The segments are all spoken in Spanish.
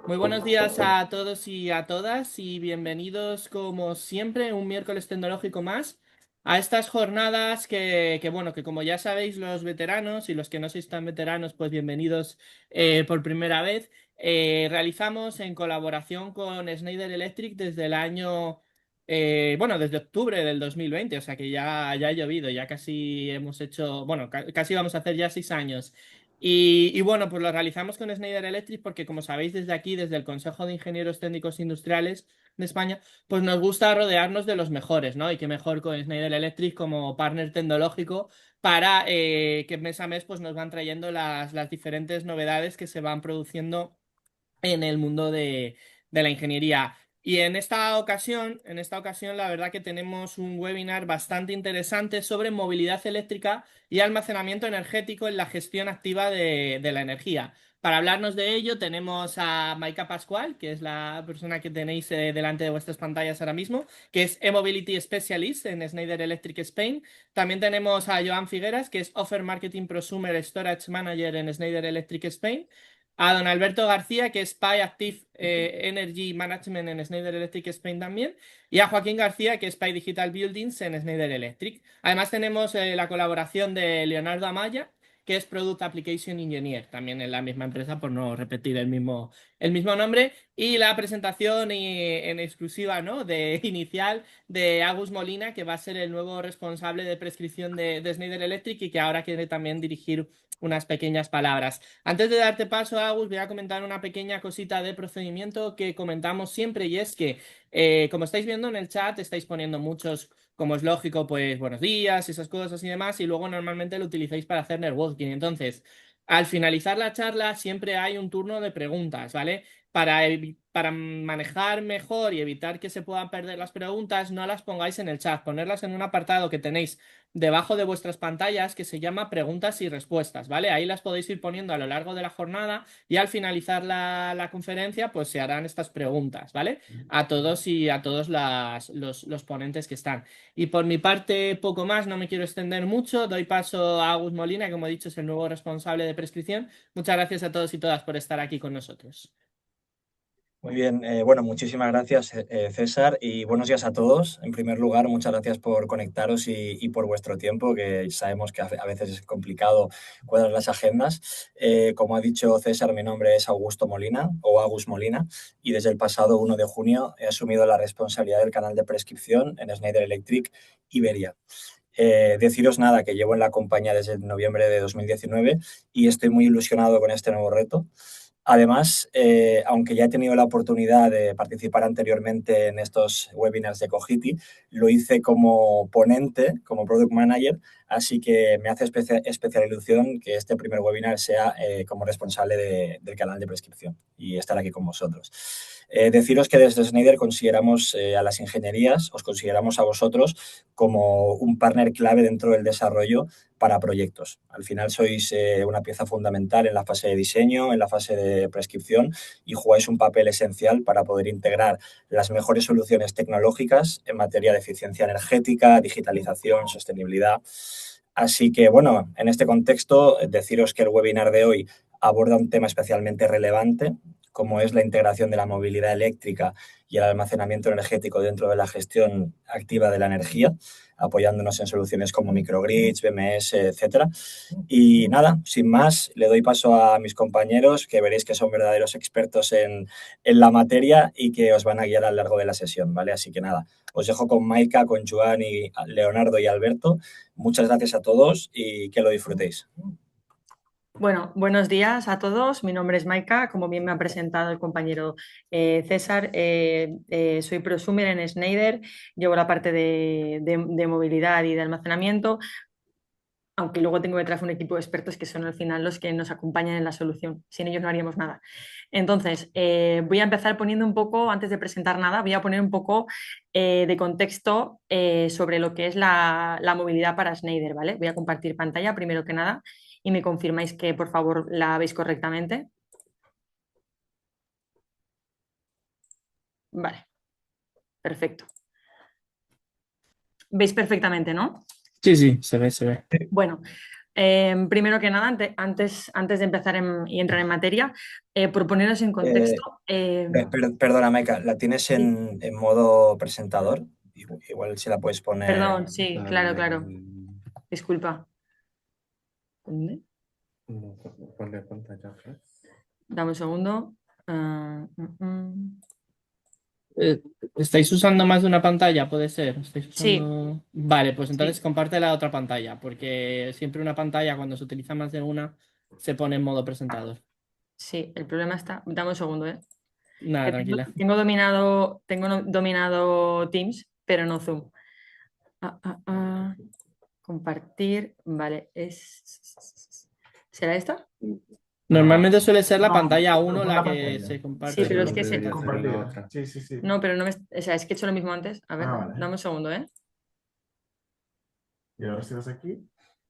Muy buenos días a todos y a todas y bienvenidos como siempre un miércoles tecnológico más a estas jornadas bueno, que como ya sabéis los veteranos y los que no sois tan veteranos, pues bienvenidos por primera vez. Realizamos en colaboración con Schneider Electric desde el año, bueno, desde octubre del 2020, o sea que ya ha llovido, ya casi hemos hecho, bueno, casi vamos a hacer ya 6 años. Y bueno, pues lo realizamos con Schneider Electric porque, como sabéis, desde aquí, desde el Consejo de Ingenieros Técnicos Industriales de España, pues nos gusta rodearnos de los mejores, ¿no? Y qué mejor con Schneider Electric como partner tecnológico para que mes a mes pues nos van trayendo las diferentes novedades que se van produciendo en el mundo de la ingeniería. Y en esta ocasión, la verdad que tenemos un webinar bastante interesante sobre movilidad eléctrica y almacenamiento energético en la gestión activa de la energía. Para hablarnos de ello, tenemos a Maika Pascual, que es la persona que tenéis delante de vuestras pantallas ahora mismo, que es E-Mobility Specialist en Schneider Electric Spain. También tenemos a Joan Figueras, que es Offer Marketing Prosumer Storage Manager en Schneider Electric Spain. A don Alberto García, que es PI Active Energy Management en Schneider Electric Spain también. Y a Joaquín García, que es PI Digital Buildings en Schneider Electric. Además tenemos la colaboración de Leonardo Amaya, que es Product Application Engineer, también en la misma empresa, por no repetir el mismo nombre. Y la presentación en exclusiva, ¿no? De inicial de Agus Molina, que va a ser el nuevo responsable de prescripción de Schneider Electric y que ahora quiere también dirigir unas pequeñas palabras. Antes de darte paso, Agus, voy a comentar una pequeña cosita de procedimiento que comentamos siempre y es que, como estáis viendo en el chat, estáis poniendo muchos, como es lógico, pues buenos días, esas cosas y demás, y luego normalmente lo utilizáis para hacer networking. Entonces, al finalizar la charla siempre hay un turno de preguntas, ¿vale? Para manejar mejor y evitar que se puedan perder las preguntas, no las pongáis en el chat, ponerlas en un apartado que tenéis debajo de vuestras pantallas que se llama preguntas y respuestas, ¿vale? Ahí las podéis ir poniendo a lo largo de la jornada y al finalizar la conferencia pues se harán estas preguntas, ¿vale? A todos y a todos los ponentes que están. Y por mi parte, poco más, no me quiero extender mucho, doy paso a Agus Molina, que como he dicho es el nuevo responsable de prescripción. Muchas gracias a todos y todas por estar aquí con nosotros. Muy bien, bueno, muchísimas gracias César y buenos días a todos. En primer lugar, muchas gracias por conectaros y por vuestro tiempo, que sabemos que a veces es complicado cuadrar las agendas. Como ha dicho César, mi nombre es Augusto Molina o Agus Molina y desde el pasado 1 de junio he asumido la responsabilidad del canal de prescripción en Schneider Electric Iberia. Deciros nada, que llevo en la compañía desde noviembre de 2019 y estoy muy ilusionado con este nuevo reto. Además, aunque ya he tenido la oportunidad de participar anteriormente en estos webinars de Cogiti, lo hice como ponente, como Product Manager, así que me hace especial ilusión que este primer webinar sea como responsable del canal de prescripción y estar aquí con vosotros. Deciros que desde Schneider consideramos a las ingenierías, os consideramos a vosotros como un partner clave dentro del desarrollo para proyectos. Al final sois una pieza fundamental en la fase de diseño, en la fase de prescripción y jugáis un papel esencial para poder integrar las mejores soluciones tecnológicas en materia de eficiencia energética, digitalización, sostenibilidad. Así que, bueno, en este contexto, deciros que el webinar de hoy aborda un tema especialmente relevante, como es la integración de la movilidad eléctrica y el almacenamiento energético dentro de la gestión activa de la energía, apoyándonos en soluciones como microgrids, BMS, etcétera. Y nada, sin más, le doy paso a mis compañeros, que veréis que son verdaderos expertos en la materia y que os van a guiar a lo largo de la sesión, ¿vale? Así que nada, os dejo con Maika, con Joan y Leonardo y Alberto. Muchas gracias a todos y que lo disfrutéis. Bueno, buenos días a todos. Mi nombre es Maika, como bien me ha presentado el compañero César. Soy prosumer en Schneider, llevo la parte de movilidad y de almacenamiento, aunque luego tengo detrás un equipo de expertos que son al final los que nos acompañan en la solución. Sin ellos no haríamos nada. Entonces, voy a empezar poniendo un poco, antes de presentar nada, voy a poner un poco de contexto sobre lo que es la movilidad para Schneider, ¿vale? Voy a compartir pantalla primero que nada y me confirmáis que por favor la veis correctamente. Vale, perfecto. ¿Veis perfectamente, no? Sí, sí, se ve, se ve. Bueno, Primero que nada, antes de empezar y entrar en materia, por poneros en Eh, contexto, Perdona, Maika, ¿la tienes sí, en modo presentador? Igual si la puedes poner. perdón, sí, claro, claro, disculpa. ¿Dónde? No, ponle pantalla flash. Dame un segundo. Ah, Eh, ¿Estáis usando más de una pantalla? Puede ser. ¿Estáis Sí, usando? Vale, pues entonces sí, comparte la otra pantalla, porque siempre una pantalla, cuando se utiliza más de una, se pone en modo presentador. sí, el problema está. Dame un segundo, ¿eh? Nada, Que tengo, tranquila. dominado Teams, pero no Zoom. Compartir, vale, ¿Será esta? Normalmente suele ser la No, pantalla pero uno pon la la que pantalla. se comparte Sí, en pero Pero es modo que debería ser en la presentación. otra. Sí, sí, sí. No, pero no me. O sea, es que he hecho lo mismo antes. A ver, Vale. dame un segundo, ¿eh? Y ahora si das aquí,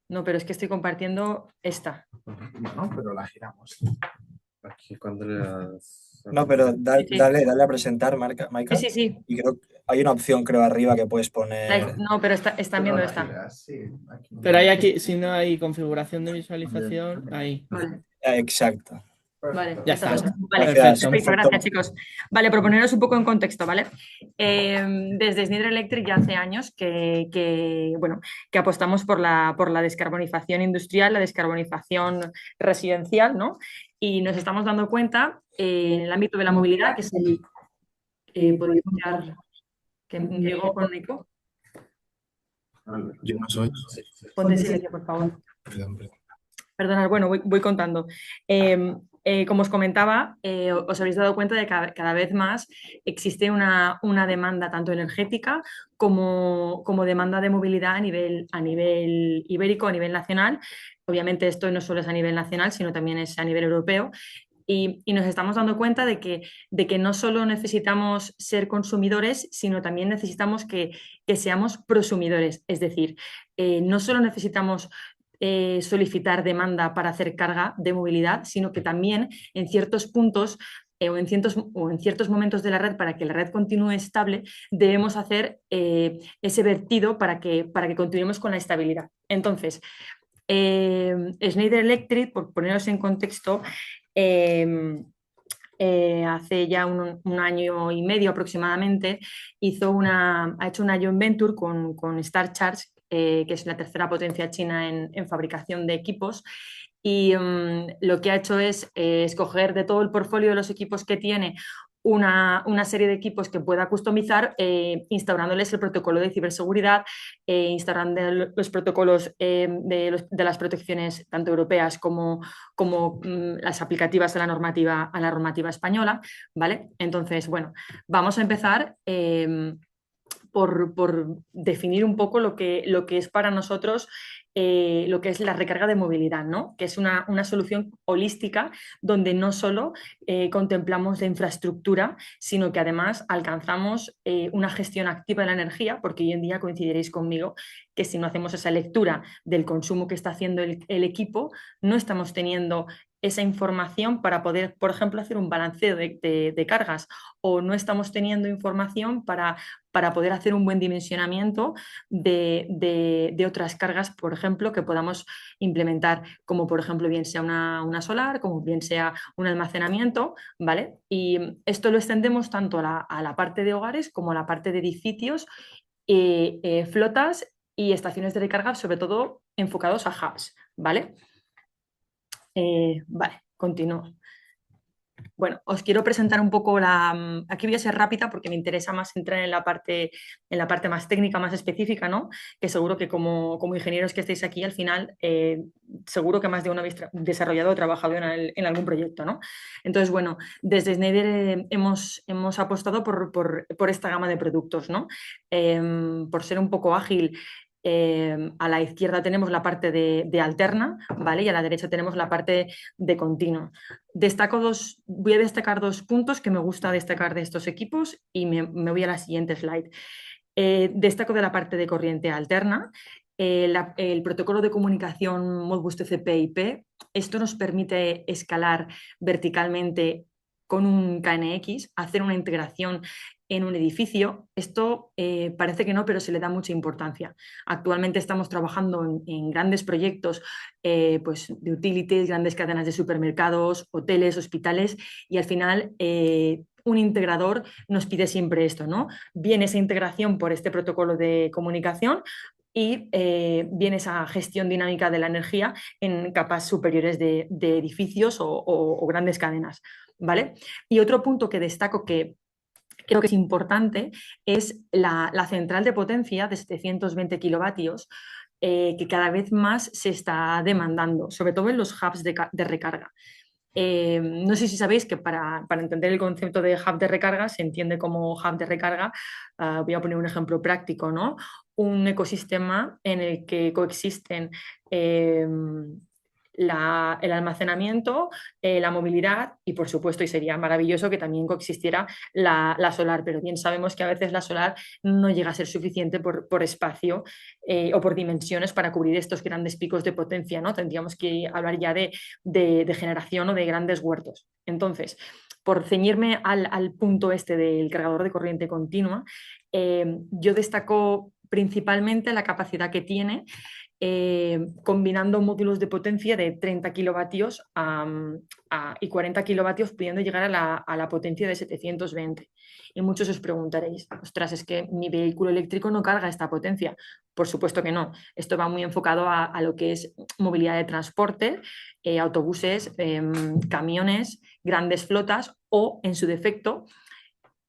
No, pero es que estoy compartiendo esta. bueno, pero la giramos. Aquí cuando le das. No, pero Sí, sí, dale a presentar, sí, Maika. sí, sí. Y creo que hay una opción, creo, arriba que puedes poner. No, pero están Pero viendo la esta. giras, sí. Aquí Pero hay Es- aquí, si no hay configuración de también, visualización, también. ahí. Vale. Exacto. Vale, Ya esta está. misma. Vale, Gracias. Perfecto. perfecto, Perfecto. gracias chicos. Vale, por poneros un poco en contexto, ¿vale? Desde Schneider Electric ya hace años bueno, que apostamos por la descarbonización industrial, la descarbonización residencial, ¿no? Y nos estamos dando cuenta en el ámbito de la movilidad, que es el... ¿podéis mirar que llego con un eco? Yo no soy. Ponte en silencio, por favor. Perdón, perdón. Perdonad, bueno, voy contando. Como os comentaba, os habéis dado cuenta de que cada vez más existe una demanda tanto energética como demanda de movilidad a nivel ibérico, a nivel nacional. Obviamente esto no solo es a nivel nacional, sino también es a nivel europeo. Y nos estamos dando cuenta de que no solo necesitamos ser consumidores, sino también necesitamos que seamos prosumidores. Es decir, no solo necesitamos solicitar demanda para hacer carga de movilidad, sino que también en ciertos puntos o en ciertos momentos de la red, para que la red continúe estable, debemos hacer ese vertido para que continuemos con la estabilidad. Entonces, Schneider Electric, por poneros en contexto, eh, hace ya un año y medio aproximadamente, ha hecho una joint venture con Star Charge, que es la tercera potencia china en fabricación de equipos. Y lo que ha hecho es escoger de todo el portfolio de los equipos que tiene una serie de equipos que pueda customizar, instaurándoles el protocolo de ciberseguridad, instaurando los protocolos de las protecciones tanto europeas como las aplicativas a la normativa española, ¿vale? Entonces, bueno, vamos a empezar por definir un poco lo que es para nosotros lo que es la recarga de movilidad, ¿no? Que es una solución holística donde no solo contemplamos la infraestructura, sino que además alcanzamos una gestión activa de la energía, porque hoy en día coincidiréis conmigo que si no hacemos esa lectura del consumo que está haciendo el equipo, no estamos teniendo esa información para poder, por ejemplo, hacer un balanceo de cargas, o no estamos teniendo información para poder hacer un buen dimensionamiento de otras cargas, por ejemplo, que podamos implementar, como por ejemplo bien sea una solar, como bien sea un almacenamiento, ¿vale? Y esto lo extendemos tanto a la parte de hogares como a la parte de edificios, flotas y estaciones de recarga, sobre todo enfocados a hubs, ¿vale? Vale, continúo. Bueno, os quiero presentar un poco aquí voy a ser rápida porque me interesa más entrar en la parte más técnica, más específica, ¿no? Que seguro que como ingenieros que estéis aquí, al final, seguro que más de uno habéis desarrollado o trabajado en algún proyecto, ¿no? Entonces, bueno, desde Schneider hemos apostado por esta gama de productos, ¿no? Por ser un poco ágil. A la izquierda tenemos la parte de alterna, ¿vale? Y a la derecha tenemos la parte de continuo. Voy a destacar dos puntos que me gusta destacar de estos equipos y me voy a la siguiente slide. Destaco de la parte de corriente alterna, el protocolo de comunicación Modbus TCP/IP. Esto nos permite escalar verticalmente con un KNX, hacer una integración en un edificio, esto parece que no, pero se le da mucha importancia. Actualmente estamos trabajando en grandes proyectos pues de utilities, grandes cadenas de supermercados, hoteles, hospitales, y al final un integrador nos pide siempre esto, ¿no? Viene esa integración por este protocolo de comunicación y viene esa gestión dinámica de la energía en capas superiores de edificios o grandes cadenas, ¿vale? Y otro punto que destaco que creo que es importante es la central de potencia de 720 kilovatios que cada vez más se está demandando, sobre todo en los hubs de recarga. No sé si sabéis que para entender el concepto de hub de recarga se entiende como hub de recarga. Voy a poner un ejemplo práctico, ¿no? Un ecosistema en el que coexisten el almacenamiento, la movilidad y, por supuesto, y sería maravilloso que también coexistiera la solar, pero bien sabemos que a veces la solar no llega a ser suficiente por espacio o por dimensiones para cubrir estos grandes picos de potencia, ¿no? Tendríamos que hablar ya de generación o de grandes huertos. Entonces, por ceñirme al punto este del cargador de corriente continua, yo destaco principalmente la capacidad que tiene combinando módulos de potencia de 30 kilovatios y 40 kilovatios, pudiendo llegar a la potencia de 720. Y muchos os preguntaréis, ostras, es que mi vehículo eléctrico no carga esta potencia. Por supuesto que no. Esto va muy enfocado a lo que es movilidad de transporte, autobuses, camiones, grandes flotas o, en su defecto,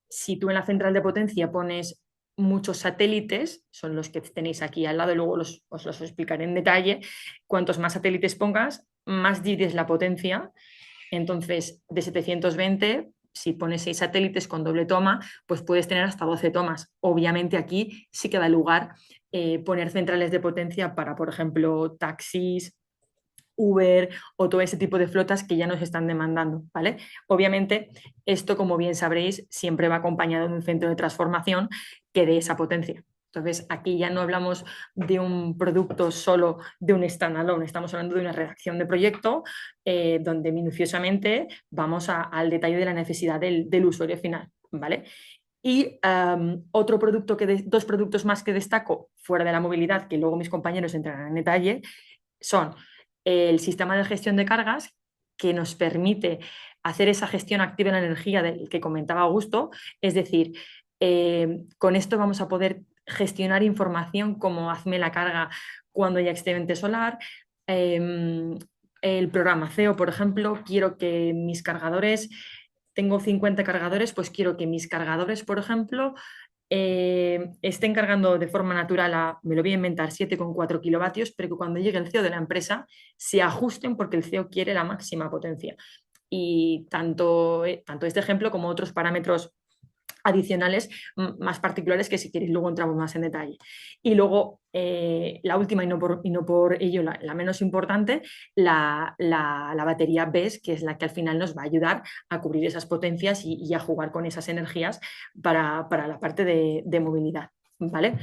si tú en la central de potencia pones muchos satélites, son los que tenéis aquí al lado y luego os los explicaré en detalle, cuantos más satélites pongas, más divides la potencia. Entonces, de 720, si pones 6 satélites con doble toma, pues puedes tener hasta 12 tomas. Obviamente aquí sí que da lugar poner centrales de potencia para, por ejemplo, taxis, Uber o todo ese tipo de flotas que ya nos están demandando, ¿vale? Obviamente, esto, como bien sabréis, siempre va acompañado de un centro de transformación que dé esa potencia. Entonces, aquí ya no hablamos de un producto solo de un standalone, estamos hablando de una redacción de proyecto donde minuciosamente vamos al detalle de la necesidad del usuario final, ¿vale? Y otro producto dos productos más que destaco fuera de la movilidad, que luego mis compañeros entrarán en detalle, son el sistema de gestión de cargas, que nos permite hacer esa gestión activa de la energía del que comentaba Augusto. Es decir, con esto vamos a poder gestionar información como hazme la carga cuando haya excedente solar. El programa CEO, por ejemplo, quiero que mis cargadores, tengo 50 cargadores, pues quiero que mis cargadores, por ejemplo, estén cargando de forma natural me lo voy a inventar, 7,4 kilovatios, pero que cuando llegue el CEO de la empresa se ajusten porque el CEO quiere la máxima potencia. Y tanto este ejemplo como otros parámetros adicionales más particulares que si queréis luego entramos más en detalle. Y luego la última y no por ello la menos importante, la batería BESS, que es la que al final nos va a ayudar a cubrir esas potencias y a jugar con esas energías para la parte de movilidad, ¿vale?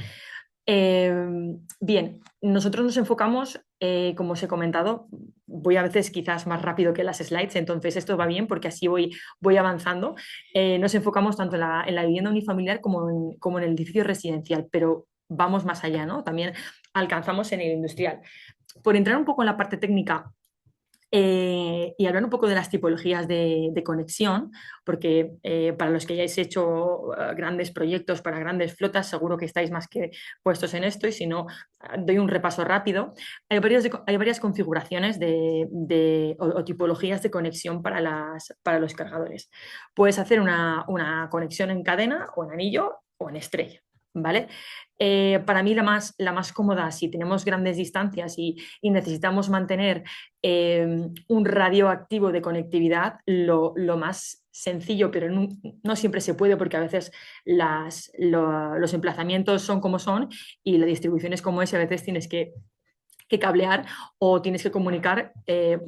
Bien, nosotros nos enfocamos, como os he comentado, voy a veces quizás más rápido que las slides, entonces esto va bien porque así voy avanzando. Nos enfocamos tanto en la vivienda unifamiliar como en el edificio residencial, pero vamos más allá, ¿no? También alcanzamos en el industrial. Por entrar un poco en la parte técnica, y hablar un poco de las tipologías de conexión, porque para los que hayáis hecho grandes proyectos para grandes flotas, seguro que estáis más que puestos en esto, y si no, doy un repaso rápido. Hay varias configuraciones o tipologías de conexión para los cargadores. Puedes hacer una conexión en cadena o en anillo o en estrella, ¿vale? Para mí la más cómoda, si tenemos grandes distancias y necesitamos mantener un radio activo de conectividad, lo más sencillo, pero no siempre se puede porque a veces los emplazamientos son como son y la distribución es como es y a veces tienes que cablear o tienes que comunicar,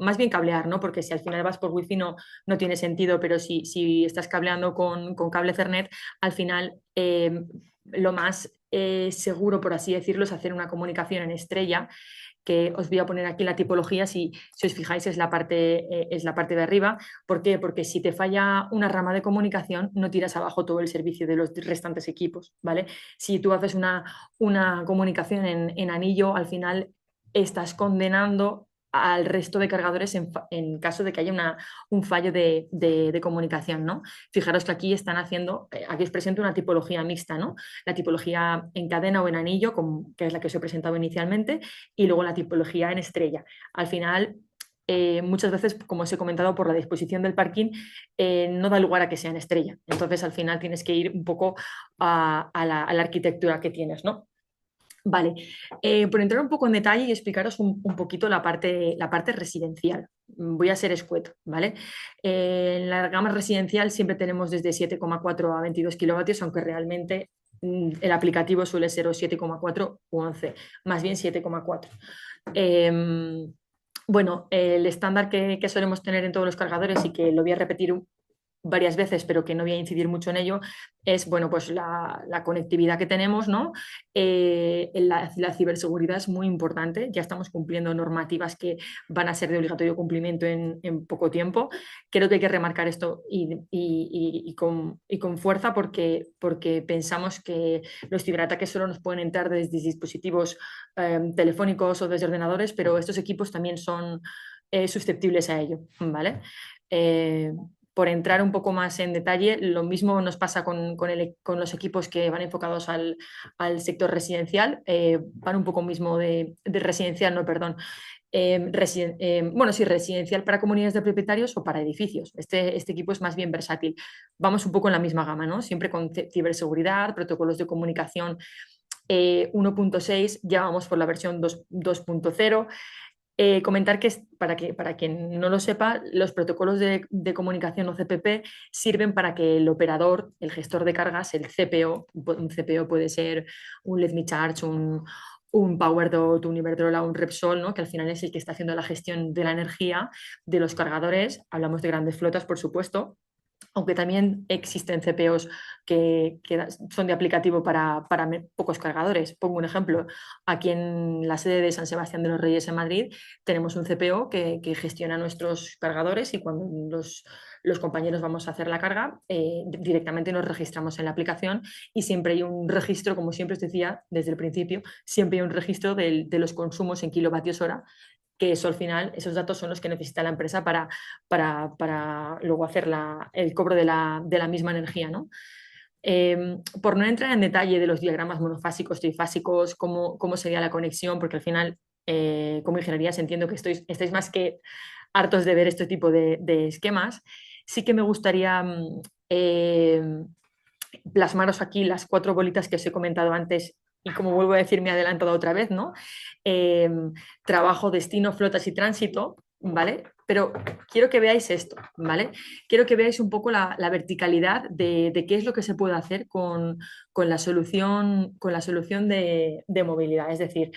más bien cablear, ¿no? Porque si al final vas por wifi no tiene sentido, pero si estás cableando con cable Ethernet, al final lo más seguro, por así decirlo, es hacer una comunicación en estrella, que os voy a poner aquí la tipología, si os fijáis es la parte de arriba. ¿Por qué? Porque si te falla una rama de comunicación, no tiras abajo todo el servicio de los restantes equipos, ¿vale? Si tú haces una comunicación en anillo, al final estás condenando al resto de cargadores en caso de que haya un fallo de comunicación, ¿no? Fijaros que aquí están haciendo, aquí os presento una tipología mixta, ¿no? La tipología en cadena o en anillo, que es la que os he presentado inicialmente, y luego la tipología en estrella. Al final, muchas veces, como os he comentado, por la disposición del parking, no da lugar a que sea en estrella. Entonces, al final tienes que ir un poco a la arquitectura que tienes, ¿no? Vale, por entrar un poco en detalle y explicaros un poquito la parte residencial. Voy a ser escueto, ¿vale? En la gama residencial siempre tenemos desde 7,4 a 22 kilovatios, aunque realmente el aplicativo suele ser o 7,4 u 11, más bien 7,4. Bueno, el estándar que solemos tener en todos los cargadores y que lo voy a repetir varias veces, pero que no voy a incidir mucho en ello, es bueno, pues la conectividad que tenemos, ¿no? La ciberseguridad es muy importante, ya estamos cumpliendo normativas que van a ser de obligatorio cumplimiento en poco tiempo. Creo que hay que remarcar esto y con fuerza porque pensamos que los ciberataques solo nos pueden entrar desde dispositivos telefónicos o desde ordenadores, pero estos equipos también son susceptibles a ello, ¿vale? Por entrar un poco más en detalle, lo mismo nos pasa con los equipos que van enfocados al sector residencial, van un poco mismo de residencial, no, perdón. Bueno, sí, residencial para comunidades de propietarios o para edificios. Este equipo es más bien versátil. Vamos un poco en la misma gama, ¿no? Siempre con ciberseguridad, protocolos de comunicación 1.6, ya vamos por la versión 2.0. Comentar que, para quien no lo sepa, los protocolos de comunicación o CPP sirven para que el operador, el gestor de cargas, el CPO, un CPO puede ser un Let Me Charge, un PowerDot, un Iberdrola, un Repsol, ¿no? Que al final es el que está haciendo la gestión de la energía de los cargadores. Hablamos de grandes flotas, por supuesto, aunque también existen CPOs que son de aplicativo para pocos cargadores. Pongo un ejemplo. Aquí en la sede de San Sebastián de los Reyes en Madrid tenemos un CPO que gestiona nuestros cargadores y cuando los compañeros vamos a hacer la carga, directamente nos registramos en la aplicación y siempre hay un registro, como siempre os decía desde el principio, siempre hay un registro de los consumos en kilovatios hora, que eso al final, esos datos son los que necesita la empresa para luego hacer el cobro de la misma energía, ¿no? Por no entrar en detalle de los diagramas monofásicos, trifásicos, cómo sería la conexión, porque al final, como ingenierías, entiendo que estáis más que hartos de ver este tipo de esquemas. Sí que me gustaría plasmaros aquí las 4 bolitas que os he comentado antes y como vuelvo a decir, me he adelantado otra vez, ¿no? Trabajo, destino, flotas y tránsito, ¿vale? Pero quiero que veáis esto, ¿vale? Quiero que veáis un poco la verticalidad de qué es lo que se puede hacer con la solución de movilidad. Es decir,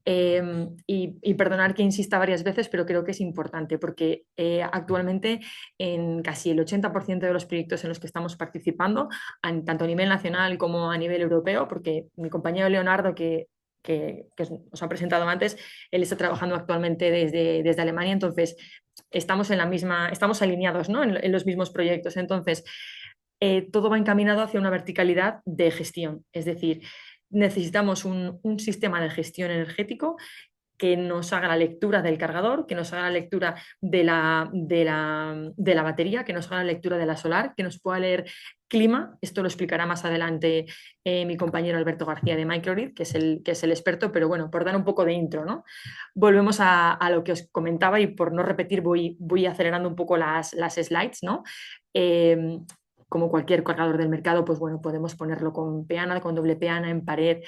y perdonar que insista varias veces, pero creo que es importante porque actualmente en casi el 80% de los proyectos en los que estamos participando, tanto a nivel nacional como a nivel europeo, porque mi compañero Leonardo, que os ha presentado antes, él está trabajando actualmente desde Alemania, entonces estamos estamos alineados, ¿no? en los mismos proyectos. Entonces, todo va encaminado hacia una verticalidad de gestión, es decir, necesitamos un sistema de gestión energético que nos haga la lectura del cargador, que nos haga la lectura de la batería, que nos haga la lectura de la solar, que nos pueda leer clima. Esto lo explicará más adelante mi compañero Alberto García de Microgrid, que es el experto, pero bueno, por dar un poco de intro, ¿no? Volvemos a lo que os comentaba y por no repetir voy acelerando un poco las slides, ¿no? Como cualquier cargador del mercado, pues bueno, podemos ponerlo con peana, con doble peana, en pared.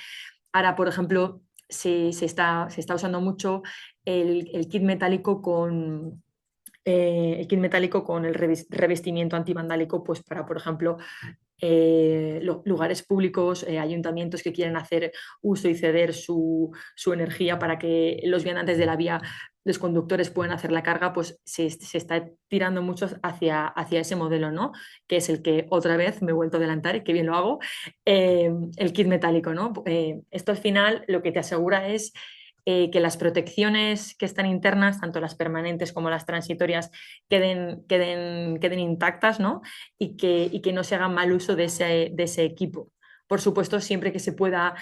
Ahora, por ejemplo, se está usando mucho el kit metálico con el revestimiento antivandálico, pues para, por ejemplo, lugares públicos, ayuntamientos que quieren hacer uso y ceder su energía para que los viandantes de la vía, los conductores puedan hacer la carga, pues se está tirando mucho hacia ese modelo, ¿no? Que es el que otra vez me he vuelto a adelantar y que bien lo hago, el kit metálico, ¿no? Esto al final lo que te asegura es que las protecciones que están internas, tanto las permanentes como las transitorias, queden intactas, ¿no? Y que no se haga mal uso de ese equipo. Por supuesto, siempre que se pueda,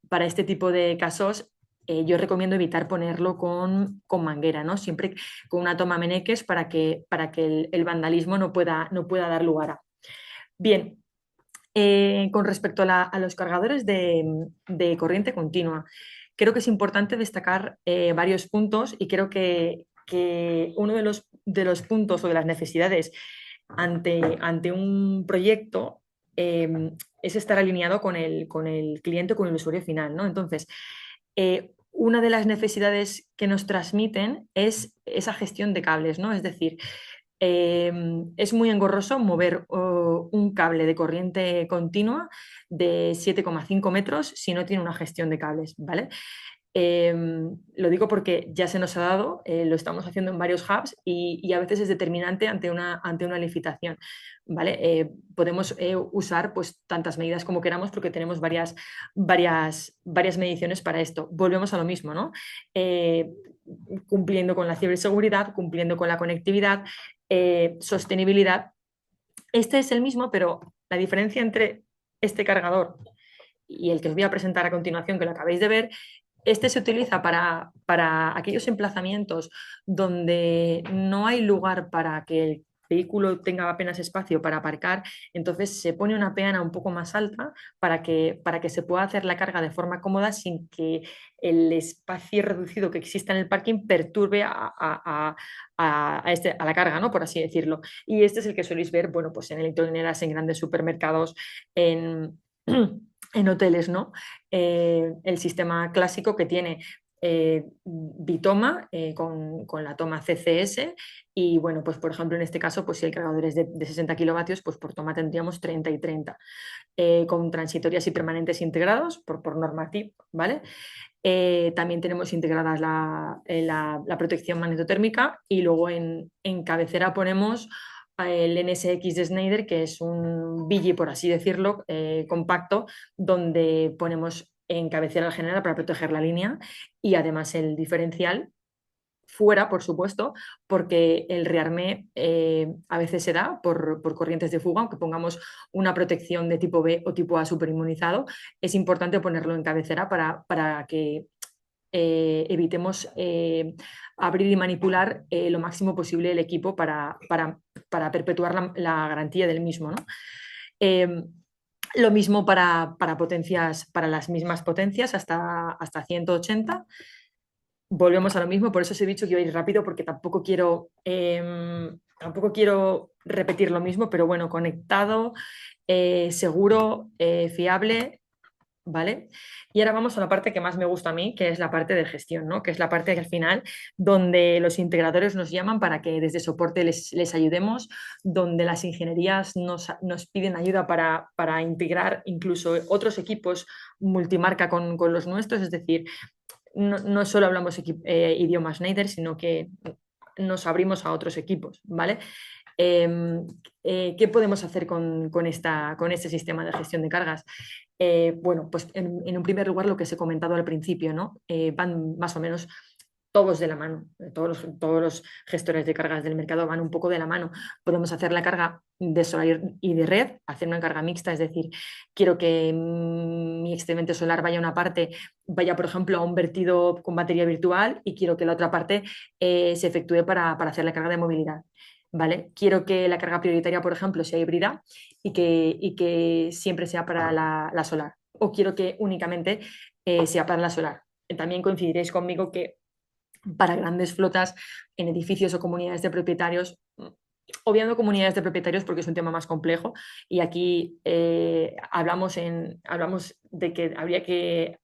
para este tipo de casos, yo recomiendo evitar ponerlo con manguera, ¿no? Siempre con una toma Meneques para que el vandalismo no pueda dar lugar a. Bien, con respecto a los cargadores de corriente continua, creo que es importante destacar varios puntos y creo que uno de los puntos o de las necesidades ante un proyecto es estar alineado con el cliente, con el usuario final, ¿no? Entonces, una de las necesidades que nos transmiten es esa gestión de cables, ¿no? Es decir, es muy engorroso mover un cable de corriente continua de 7,5 metros si no tiene una gestión de cables, ¿vale? Lo digo porque ya se nos ha dado, lo estamos haciendo en varios hubs y a veces es determinante ante una licitación, ¿vale? Podemos usar pues tantas medidas como queramos porque tenemos varias mediciones para esto. Volvemos a lo mismo, ¿no? Cumpliendo con la ciberseguridad, cumpliendo con la conectividad, sostenibilidad. Este es el mismo, pero la diferencia entre este cargador y el que os voy a presentar a continuación, que lo acabáis de ver, este se utiliza para aquellos emplazamientos donde no hay lugar para que el vehículo tenga apenas espacio para aparcar, entonces se pone una peana un poco más alta para que se pueda hacer la carga de forma cómoda sin que el espacio reducido que exista en el parking perturbe a la carga, ¿no? Por así decirlo. Y este es el que soléis ver, bueno, pues en electrolineras, en grandes supermercados, en hoteles, ¿no? El sistema clásico que tiene bitoma con la toma CCS y bueno, pues por ejemplo en este caso, pues si el cargador es de 60 kilovatios, pues por toma tendríamos 30 y 30, con transitorias y permanentes integrados por normativa, ¿vale? También tenemos integradas la protección magnetotérmica y luego en cabecera ponemos el NSX de Schneider, que es un BG, por así decirlo, compacto, donde ponemos en cabecera el general para proteger la línea y además el diferencial fuera, por supuesto, porque el rearmé a veces se da por corrientes de fuga, aunque pongamos una protección de tipo B o tipo A superinmunizado, es importante ponerlo en cabecera para que evitemos abrir y manipular lo máximo posible el equipo para perpetuar la garantía del mismo, ¿no? Lo mismo para potencias, para las mismas potencias hasta 180. Volvemos a lo mismo, por eso os he dicho que iba a ir rápido porque tampoco quiero repetir lo mismo, pero bueno, conectado, seguro, fiable, ¿vale? Y ahora vamos a la parte que más me gusta a mí, que es la parte de gestión, ¿no? Que es la parte que al final donde los integradores nos llaman para que desde soporte les ayudemos, donde las ingenierías nos piden ayuda para integrar incluso otros equipos multimarca con los nuestros, es decir, no solo hablamos idioma Schneider, sino que nos abrimos a otros equipos, ¿vale? ¿Qué podemos hacer con este sistema de gestión de cargas? Bueno, pues en un primer lugar lo que os he comentado al principio, ¿no? Van más o menos todos de la mano, todos los gestores de cargas del mercado van un poco de la mano. Podemos hacer la carga de solar y de red, hacer una carga mixta, es decir, quiero que mi excedente solar vaya a una parte, vaya por ejemplo a un vertido con batería virtual y quiero que la otra parte se efectúe para hacer la carga de movilidad. ¿Vale? Quiero que la carga prioritaria, por ejemplo, sea híbrida y que siempre sea para la solar. O quiero que únicamente sea para la solar. También coincidiréis conmigo que para grandes flotas en edificios o comunidades de propietarios, obviando comunidades de propietarios porque es un tema más complejo y aquí hablamos de que habría que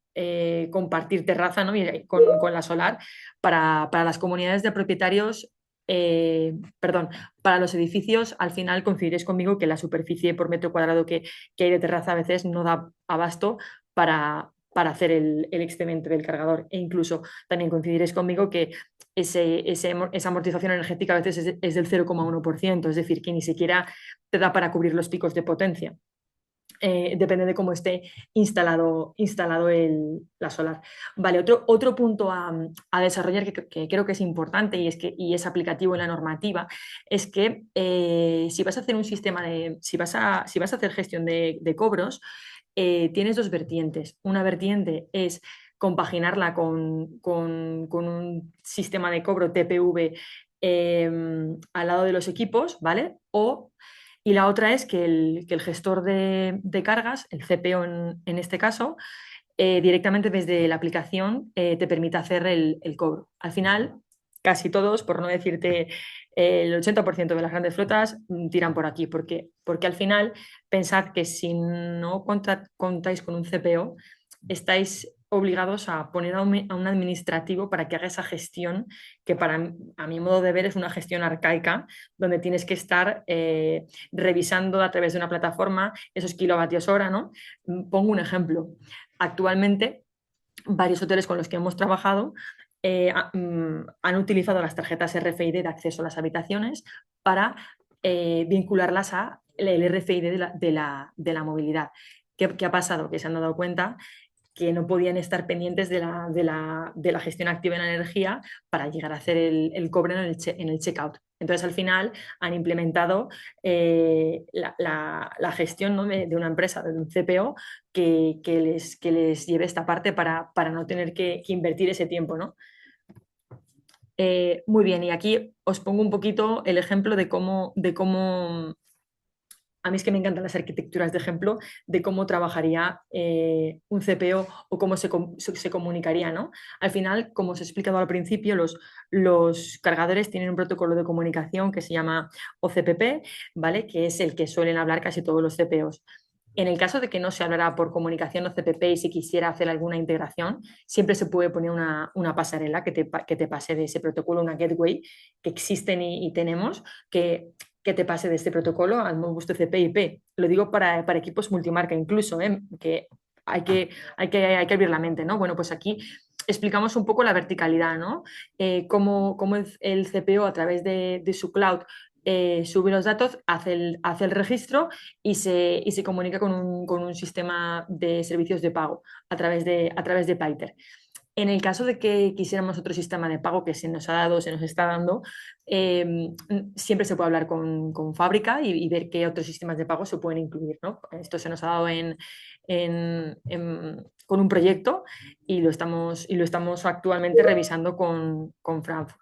compartir terraza, ¿no? con la solar para las comunidades de propietarios. Para los edificios, al final coincidiréis conmigo que la superficie por metro cuadrado que hay de terraza a veces no da abasto para hacer el excedente del cargador e incluso también coincidiréis conmigo que esa amortización energética a veces es del 0,1%, es decir, que ni siquiera te da para cubrir los picos de potencia. depende de cómo esté instalado la solar. Vale, otro punto a desarrollar que creo que es importante y es aplicativo en la normativa es que si vas a hacer un sistema si vas a hacer gestión de cobros, tienes dos vertientes. Una vertiente es compaginarla con un sistema de cobro TPV al lado de los equipos, ¿vale? Y la otra es que el gestor de cargas, el CPO en este caso, directamente desde la aplicación te permite hacer el cobro. Al final, casi todos, por no decirte el 80% de las grandes flotas, tiran por aquí, porque al final pensad que si no contáis con un CPO, estáis obligados a poner a un administrativo para que haga esa gestión que a mi modo de ver es una gestión arcaica, donde tienes que estar revisando a través de una plataforma esos kilovatios hora, ¿no? Pongo un ejemplo. Actualmente, varios hoteles con los que hemos trabajado han utilizado las tarjetas RFID de acceso a las habitaciones para vincularlas a el RFID de la movilidad. ¿Qué ha pasado? Que se han dado cuenta que no podían estar pendientes de la gestión activa de la energía para llegar a hacer el cobro en el checkout. Entonces, al final, han implementado la gestión, ¿no? de una empresa, de un CPO, que les lleve esta parte para no tener que invertir ese tiempo, ¿no? Muy bien, y aquí os pongo un poquito el ejemplo de cómo a mí es que me encantan las arquitecturas de ejemplo de cómo trabajaría un CPO o cómo se comunicaría, ¿no? Al final, como os he explicado al principio, los cargadores tienen un protocolo de comunicación que se llama OCPP, ¿vale? Que es el que suelen hablar casi todos los CPOs. En el caso de que no se hablara por comunicación OCPP y si quisiera hacer alguna integración, siempre se puede poner una pasarela que te pase de ese protocolo, una gateway que existen y tenemos, que te pase de este protocolo al Modbus TCP/IP. Lo digo para equipos multimarca incluso, que hay que abrir la mente, ¿no? Bueno, pues aquí explicamos un poco la verticalidad, ¿no? Cómo el CPO a través de su cloud sube los datos, hace el registro y se comunica con un sistema de servicios de pago a través de Pyter. En el caso de que quisiéramos otro sistema de pago que se nos ha dado, se nos está dando, siempre se puede hablar con fábrica y ver qué otros sistemas de pago se pueden incluir, ¿no? Esto se nos ha dado con un proyecto y lo estamos actualmente revisando con Frankfurt.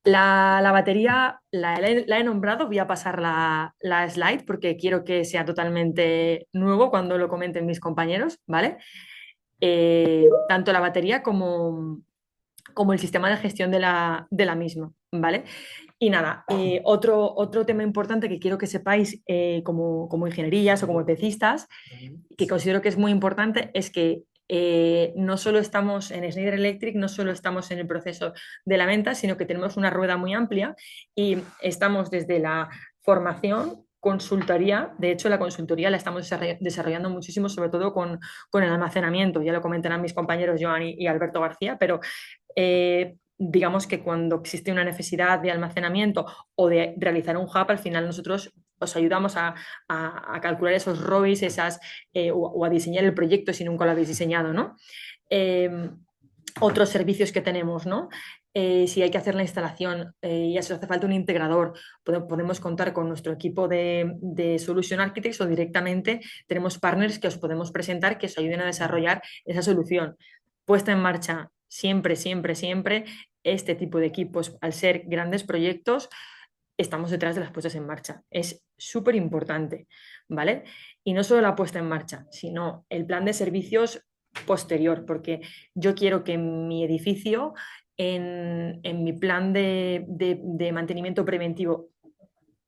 La batería la he nombrado, voy a pasar la slide porque quiero que sea totalmente nuevo cuando lo comenten mis compañeros, ¿vale? Tanto la batería como el sistema de gestión de la misma, ¿vale? Y nada, otro tema importante que quiero que sepáis como ingenierías o como EPCistas, que considero que es muy importante, es que no solo estamos en Schneider Electric, no solo estamos en el proceso de la venta, sino que tenemos una rueda muy amplia y estamos desde la formación, consultoría. De hecho, la consultoría la estamos desarrollando muchísimo, sobre todo con el almacenamiento. Ya lo comentarán mis compañeros Joan y Alberto García, pero digamos que cuando existe una necesidad de almacenamiento o de realizar un hub, al final nosotros os ayudamos a calcular esos ROIs, o a diseñar el proyecto si nunca lo habéis diseñado, ¿no? Otros servicios que tenemos, ¿no? Si hay que hacer la instalación y ya se hace falta un integrador, podemos contar con nuestro equipo de Solution Architects o directamente tenemos partners que os podemos presentar que os ayuden a desarrollar esa solución. Puesta en marcha siempre, siempre, siempre, este tipo de equipos, al ser grandes proyectos, estamos detrás de las puestas en marcha. Es súper importante, ¿vale? Y no solo la puesta en marcha, sino el plan de servicios posterior, porque yo quiero que mi edificio, en mi plan de mantenimiento preventivo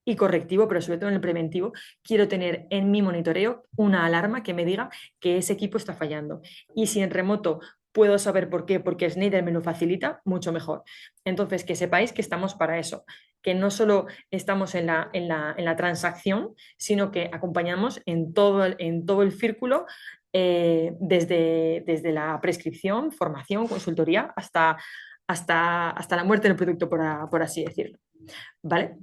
y correctivo, pero sobre todo en el preventivo, quiero tener en mi monitoreo una alarma que me diga que ese equipo está fallando. Y si en remoto puedo saber por qué, porque Schneider me lo facilita, mucho mejor. Entonces, que sepáis que estamos para eso, que no solo estamos en la transacción, sino que acompañamos en todo el círculo, desde la prescripción, formación, consultoría, hasta la muerte del producto, por así decirlo. ¿Vale?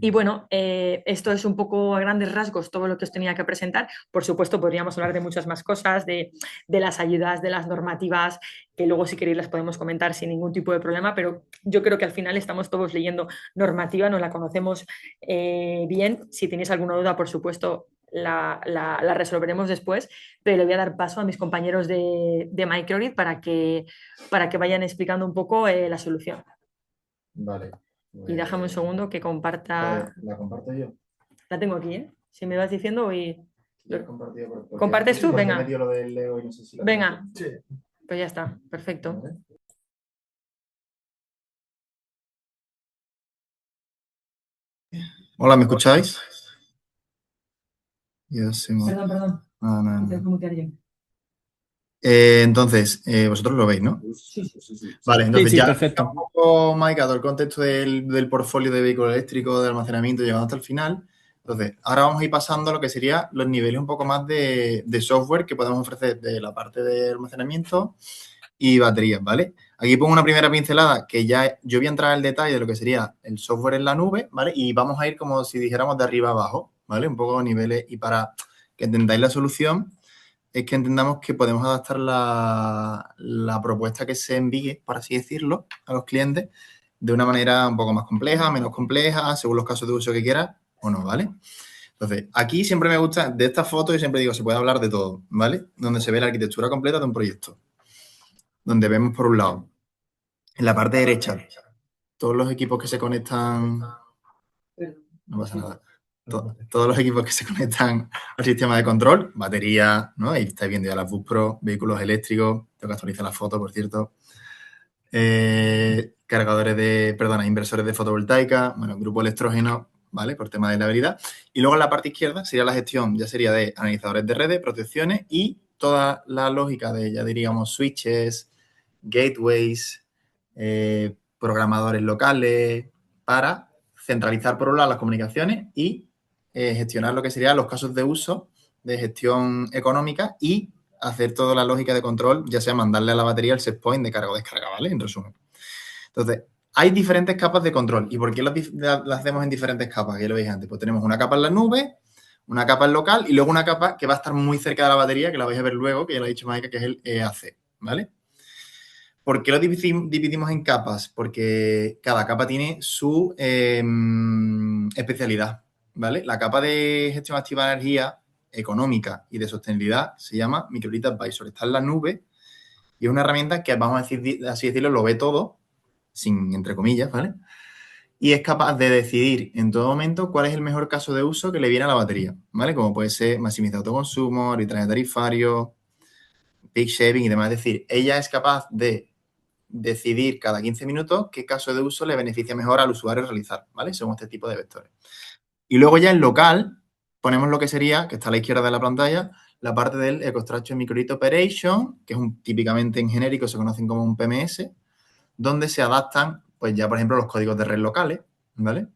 Y bueno, esto es un poco a grandes rasgos todo lo que os tenía que presentar. Por supuesto, podríamos hablar de muchas más cosas, de las ayudas, de las normativas, que luego si queréis las podemos comentar sin ningún tipo de problema, pero yo creo que al final estamos todos leyendo normativa, nos la conocemos bien. Si tenéis alguna duda, por supuesto, la resolveremos después, pero le voy a dar paso a mis compañeros de Microgrid para que vayan explicando un poco la solución. Vale. Y déjame un segundo que comparta. ¿La comparto yo? La tengo aquí, ¿eh? Si me vas diciendo, voy. ¿La he compartido? Porque ¿Compartes tú? porque Venga. me dio lo del Leo y no sé si la Venga, Sí. pues ya está, perfecto. Vale. Hola, ¿me escucháis? Ya se me- Perdón. Ah, no, no. Tengo que mutear yo. Entonces, vosotros lo veis, ¿no? Sí. Vale, entonces Sí, ya perfecto. un poco, Mike, dado el contexto del portfolio de vehículos eléctricos, de almacenamiento, llegando hasta el final. Entonces, ahora vamos a ir pasando a lo que serían los niveles un poco más de software que podemos ofrecer de la parte de almacenamiento y baterías, ¿vale? Aquí pongo una primera pincelada que ya yo voy a entrar en el detalle de lo que sería el software en la nube, ¿vale? Y vamos a ir como si dijéramos de arriba a abajo, ¿vale? Un poco a niveles y para que entendáis la solución es que entendamos que podemos adaptar la propuesta que se envíe, por así decirlo, a los clientes de una manera un poco más compleja, menos compleja, según los casos de uso que quieras o no, ¿vale? Entonces, aquí siempre me gusta, de esta foto yo siempre digo, se puede hablar de todo, ¿vale? Donde se ve la arquitectura completa de un proyecto. Donde vemos por un lado, en la parte derecha, todos los equipos que se conectan, no pasa nada, todos los equipos que se conectan al sistema de control, batería, ¿no? Ahí estáis viendo ya las Bus Pro, vehículos eléctricos, tengo que actualizar la foto, por cierto. Inversores de fotovoltaica, bueno, grupo electrógeno, ¿vale? Por tema de la habilidad. Y luego en la parte izquierda sería la gestión, ya sería de analizadores de redes, protecciones y toda la lógica de, ya diríamos, switches, gateways, programadores locales, para centralizar por un lado las comunicaciones y gestionar lo que serían los casos de uso de gestión económica y hacer toda la lógica de control, ya sea mandarle a la batería el set point de carga o descarga, ¿vale? En resumen. Entonces, hay diferentes capas de control. ¿Y por qué las hacemos en diferentes capas? Que lo veis antes. Pues tenemos una capa en la nube, una capa en local y luego una capa que va a estar muy cerca de la batería, que la vais a ver luego, que ya lo ha dicho Maika, que es el EAC, ¿vale? ¿Por qué lo dividimos en capas? Porque cada capa tiene su especialidad, ¿vale? La capa de gestión activa de energía económica y de sostenibilidad se llama Microgrid Advisor. Está en la nube y es una herramienta que, vamos a decir, así decirlo, lo ve todo, sin entre comillas, ¿vale? Y es capaz de decidir en todo momento cuál es el mejor caso de uso que le viene a la batería, ¿vale? Como puede ser maximizar autoconsumo, arbitraje tarifario, peak shaving y demás. Es decir, ella es capaz de decidir cada 15 minutos qué caso de uso le beneficia mejor al usuario realizar, ¿vale? Según este tipo de vectores. Y luego ya en local ponemos lo que sería, que está a la izquierda de la pantalla, la parte del EcoStruxure Microgrid Operation, que es típicamente en genérico se conocen como un PMS, donde se adaptan, pues ya por ejemplo, los códigos de red locales, ¿vale?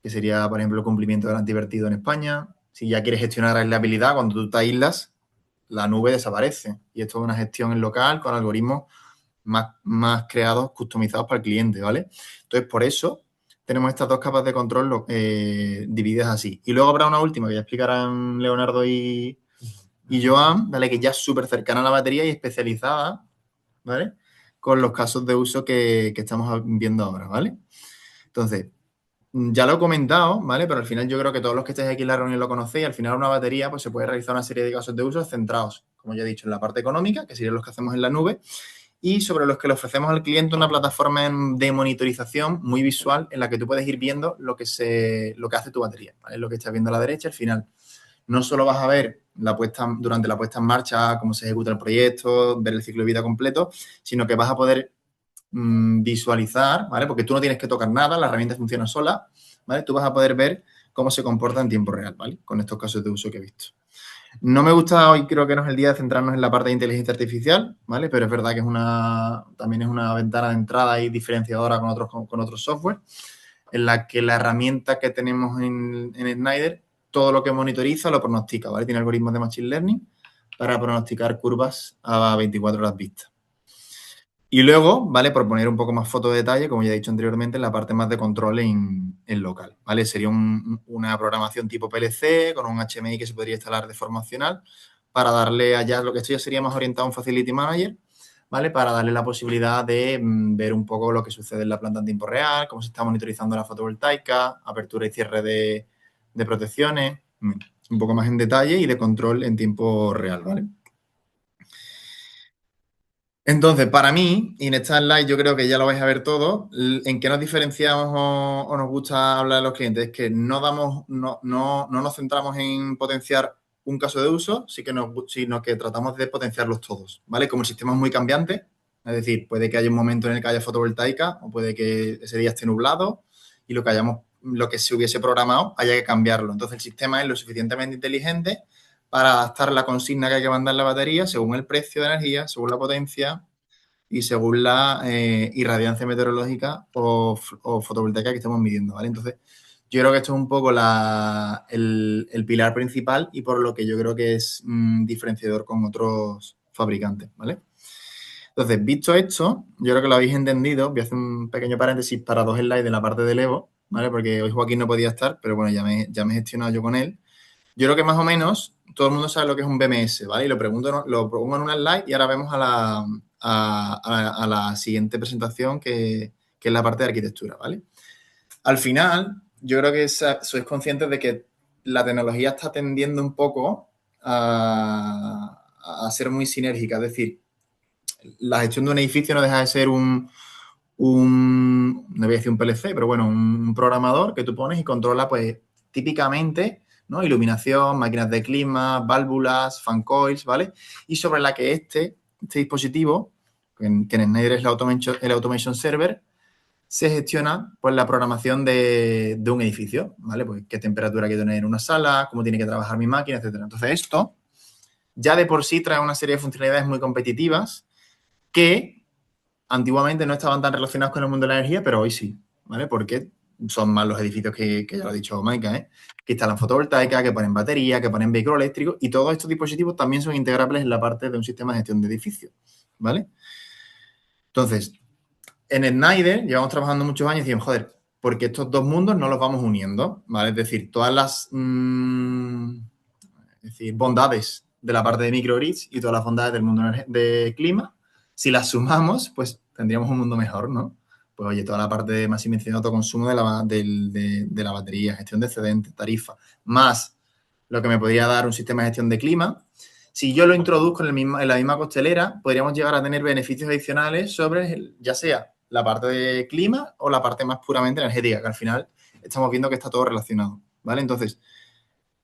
Que sería, por ejemplo, el cumplimiento del antivertido en España. Si ya quieres gestionar la aislabilidad, cuando tú te aíslas, la nube desaparece. Y esto es una gestión en local con algoritmos más creados, customizados para el cliente, ¿vale? Entonces, por eso tenemos estas dos capas de control divididas así. Y luego habrá una última que ya explicarán Leonardo y Joan, ¿vale? Que ya es súper cercana a la batería y especializada, ¿vale? Con los casos de uso que estamos viendo ahora, ¿vale? Entonces, ya lo he comentado, ¿vale? Pero al final yo creo que todos los que estáis aquí en la reunión lo conocéis. Al final una batería, pues se puede realizar una serie de casos de uso centrados, como ya he dicho, en la parte económica, que serían los que hacemos en la nube, y sobre los que le ofrecemos al cliente una plataforma de monitorización muy visual en la que tú puedes ir viendo lo que hace tu batería, ¿vale? Lo que estás viendo a la derecha, al final. No solo vas a ver durante la puesta en marcha, cómo se ejecuta el proyecto, ver el ciclo de vida completo, sino que vas a poder visualizar, ¿vale? Porque tú no tienes que tocar nada, la herramienta funciona sola, ¿vale? Tú vas a poder ver cómo se comporta en tiempo real, ¿vale? Con estos casos de uso que he visto. No me gusta hoy, creo que no es el día de centrarnos en la parte de inteligencia artificial, ¿vale? Pero es verdad que también es una ventana de entrada y diferenciadora con otros software, en la que la herramienta que tenemos en Schneider, todo lo que monitoriza lo pronostica, ¿vale? Tiene algoritmos de Machine Learning para pronosticar curvas a 24 horas vista. Y luego, ¿vale? Por poner un poco más foto de detalle, como ya he dicho anteriormente, la parte más de control en local, ¿vale? Sería una programación tipo PLC con un HMI que se podría instalar de forma opcional para darle allá, lo que esto ya sería más orientado a un Facility Manager, ¿vale? Para darle la posibilidad de ver un poco lo que sucede en la planta en tiempo real, cómo se está monitorizando la fotovoltaica, apertura y cierre de protecciones, un poco más en detalle y de control en tiempo real, ¿vale? Entonces, para mí, y en esta slide yo creo que ya lo vais a ver todo, en qué nos diferenciamos o nos gusta hablar de los clientes, es que no nos centramos en potenciar un caso de uso, sino que tratamos de potenciarlos todos, ¿vale? Como el sistema es muy cambiante, es decir, puede que haya un momento en el que haya fotovoltaica o puede que ese día esté nublado y lo que se hubiese programado haya que cambiarlo. Entonces, el sistema es lo suficientemente inteligente para adaptar la consigna que hay que mandar en la batería según el precio de energía, según la potencia y según la irradiancia meteorológica o fotovoltaica que estemos midiendo, ¿vale? Entonces, yo creo que esto es un poco el pilar principal y por lo que yo creo que es diferenciador con otros fabricantes, ¿vale? Entonces, visto esto, yo creo que lo habéis entendido. Voy a hacer un pequeño paréntesis para dos slides de la parte del Evo, ¿vale? Porque hoy Joaquín no podía estar, pero bueno, ya me he gestionado yo con él. Yo creo que más o menos todo el mundo sabe lo que es un BMS, ¿vale? Y lo pongo en una slide y ahora vemos a la siguiente presentación que es la parte de arquitectura, ¿vale? Al final, yo creo que sois conscientes de que la tecnología está tendiendo un poco a ser muy sinérgica. Es decir, la gestión de un edificio no deja de ser no voy a decir un PLC, pero bueno, un programador que tú pones y controla, pues, típicamente, ¿no? Iluminación, máquinas de clima, válvulas, fan coils, ¿vale? Y sobre la que este dispositivo, que en Schneider es el Automation Server, se gestiona, pues, la programación de un edificio, ¿vale? Pues, qué temperatura hay que tener en una sala, cómo tiene que trabajar mi máquina, etcétera. Entonces, esto ya de por sí trae una serie de funcionalidades muy competitivas que antiguamente no estaban tan relacionados con el mundo de la energía, pero hoy sí, ¿vale? Porque son más los edificios que ya lo ha dicho Maika, ¿eh? Que instalan fotovoltaica, que ponen batería, que ponen vehículos eléctricos y todos estos dispositivos también son integrables en la parte de un sistema de gestión de edificios, ¿vale? Entonces, en Schneider llevamos trabajando muchos años y decimos, joder, porque estos dos mundos no los vamos uniendo, ¿vale? Es decir, todas las bondades de la parte de microgrids y todas las bondades del mundo de clima, si las sumamos, pues tendríamos un mundo mejor, ¿no? Pues oye, toda la parte de maximización de autoconsumo de la batería, gestión de excedentes, tarifa, más lo que me podría dar un sistema de gestión de clima. Si yo lo introduzco en la misma costelera, podríamos llegar a tener beneficios adicionales sobre, ya sea la parte de clima o la parte más puramente energética, que al final estamos viendo que está todo relacionado, ¿vale? Entonces,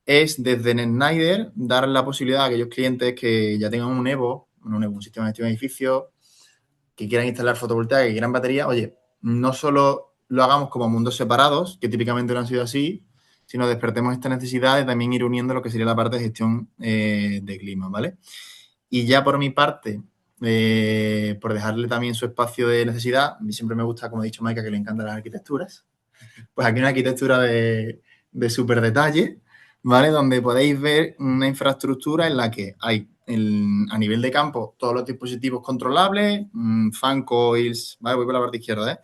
es desde Schneider dar la posibilidad a aquellos clientes que ya tengan un sistema de gestión de edificios, que quieran instalar fotovoltaica, que quieran batería, oye, no solo lo hagamos como mundos separados, que típicamente no han sido así, sino despertemos esta necesidad de también ir uniendo lo que sería la parte de gestión de clima, ¿vale? Y ya por mi parte, por dejarle también su espacio de necesidad, a mí siempre me gusta, como ha dicho Maika, que le encantan las arquitecturas, pues aquí una arquitectura de súper detalle, ¿vale? Donde podéis ver una infraestructura en la que hay a nivel de campo todos los dispositivos controlables, fan coils, ¿vale? Voy por la parte izquierda, ¿eh?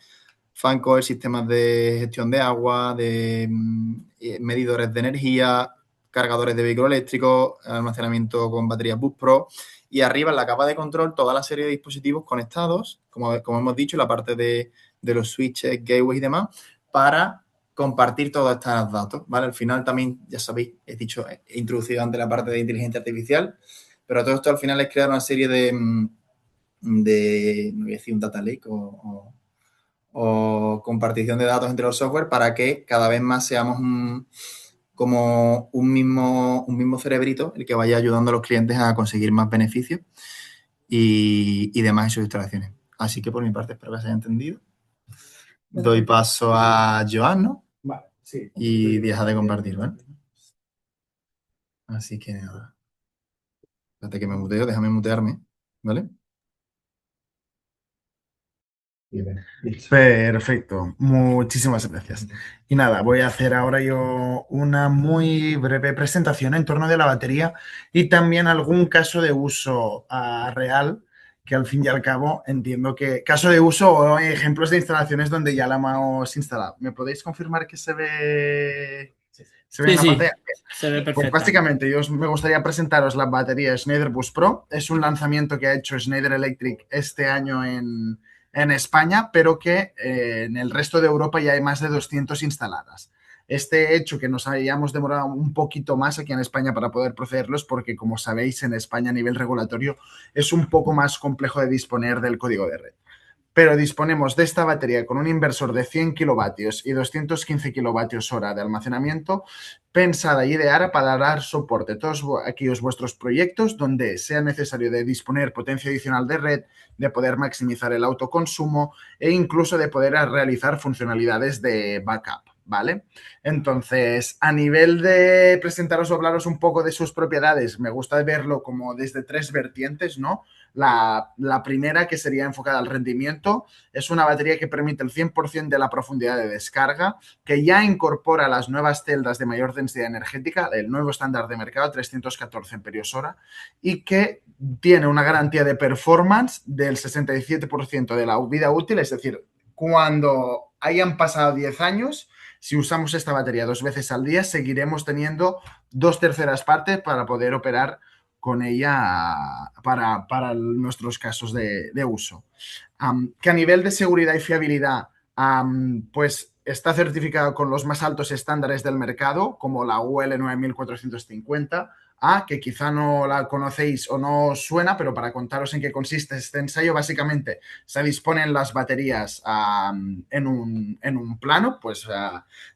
Fan coils, sistemas de gestión de agua, de medidores de energía, cargadores de vehículos eléctricos, almacenamiento con baterías Bus Pro y arriba en la capa de control toda la serie de dispositivos conectados, como hemos dicho, la parte de los switches, gateways y demás, para compartir todos estos datos, ¿vale? Al final también, ya sabéis, he introducido antes la parte de inteligencia artificial, pero todo esto al final es crear una serie no voy a decir un data lake o compartición de datos entre los software para que cada vez más seamos como un mismo cerebrito el que vaya ayudando a los clientes a conseguir más beneficios y demás en sus instalaciones. Así que por mi parte espero que se haya entendido. Doy paso a Joan, ¿no? Vale, sí. Y deja de compartir, ¿vale? Así que nada. Espérate que me muteo, déjame mutearme, ¿vale? Bien, listo. Perfecto, muchísimas gracias. Y nada, voy a hacer ahora yo una muy breve presentación en torno de la batería y también algún caso de uso real que al fin y al cabo entiendo que caso de uso o ejemplos de instalaciones donde ya la hemos instalado. ¿Me podéis confirmar que se ve, se ve Sí, en la sí, pantalla? se ve Pues perfecta. básicamente me gustaría presentaros la batería Schneider Boost Pro. Es un lanzamiento que ha hecho Schneider Electric este año en España, pero que en el resto de Europa ya hay más de 200 instaladas. Este hecho que nos hayamos demorado un poquito más aquí en España para poder procederlos, porque como sabéis, en España a nivel regulatorio es un poco más complejo de disponer del código de red. Pero disponemos de esta batería con un inversor de 100 kilovatios y 215 kilovatios hora de almacenamiento, pensada y ideada para dar soporte a todos aquellos vuestros proyectos donde sea necesario de disponer potencia adicional de red, de poder maximizar el autoconsumo e incluso de poder realizar funcionalidades de backup, ¿vale? Entonces, a nivel de presentaros o hablaros un poco de sus propiedades, me gusta verlo como desde tres vertientes, ¿no? La primera, que sería enfocada al rendimiento, es una batería que permite el 100% de la profundidad de descarga, que ya incorpora las nuevas celdas de mayor densidad energética, el nuevo estándar de mercado, 314 amperios hora, y que tiene una garantía de performance del 67% de la vida útil, es decir, cuando hayan pasado 10 años, si usamos esta batería 2 veces al día, seguiremos teniendo 2/3 partes para poder operar con ella para nuestros casos de uso. Que a nivel de seguridad y fiabilidad, pues está certificado con los más altos estándares del mercado, como la UL 9450, que quizá no la conocéis o no os suena, pero para contaros en qué consiste este ensayo, básicamente se disponen las baterías en un plano, pues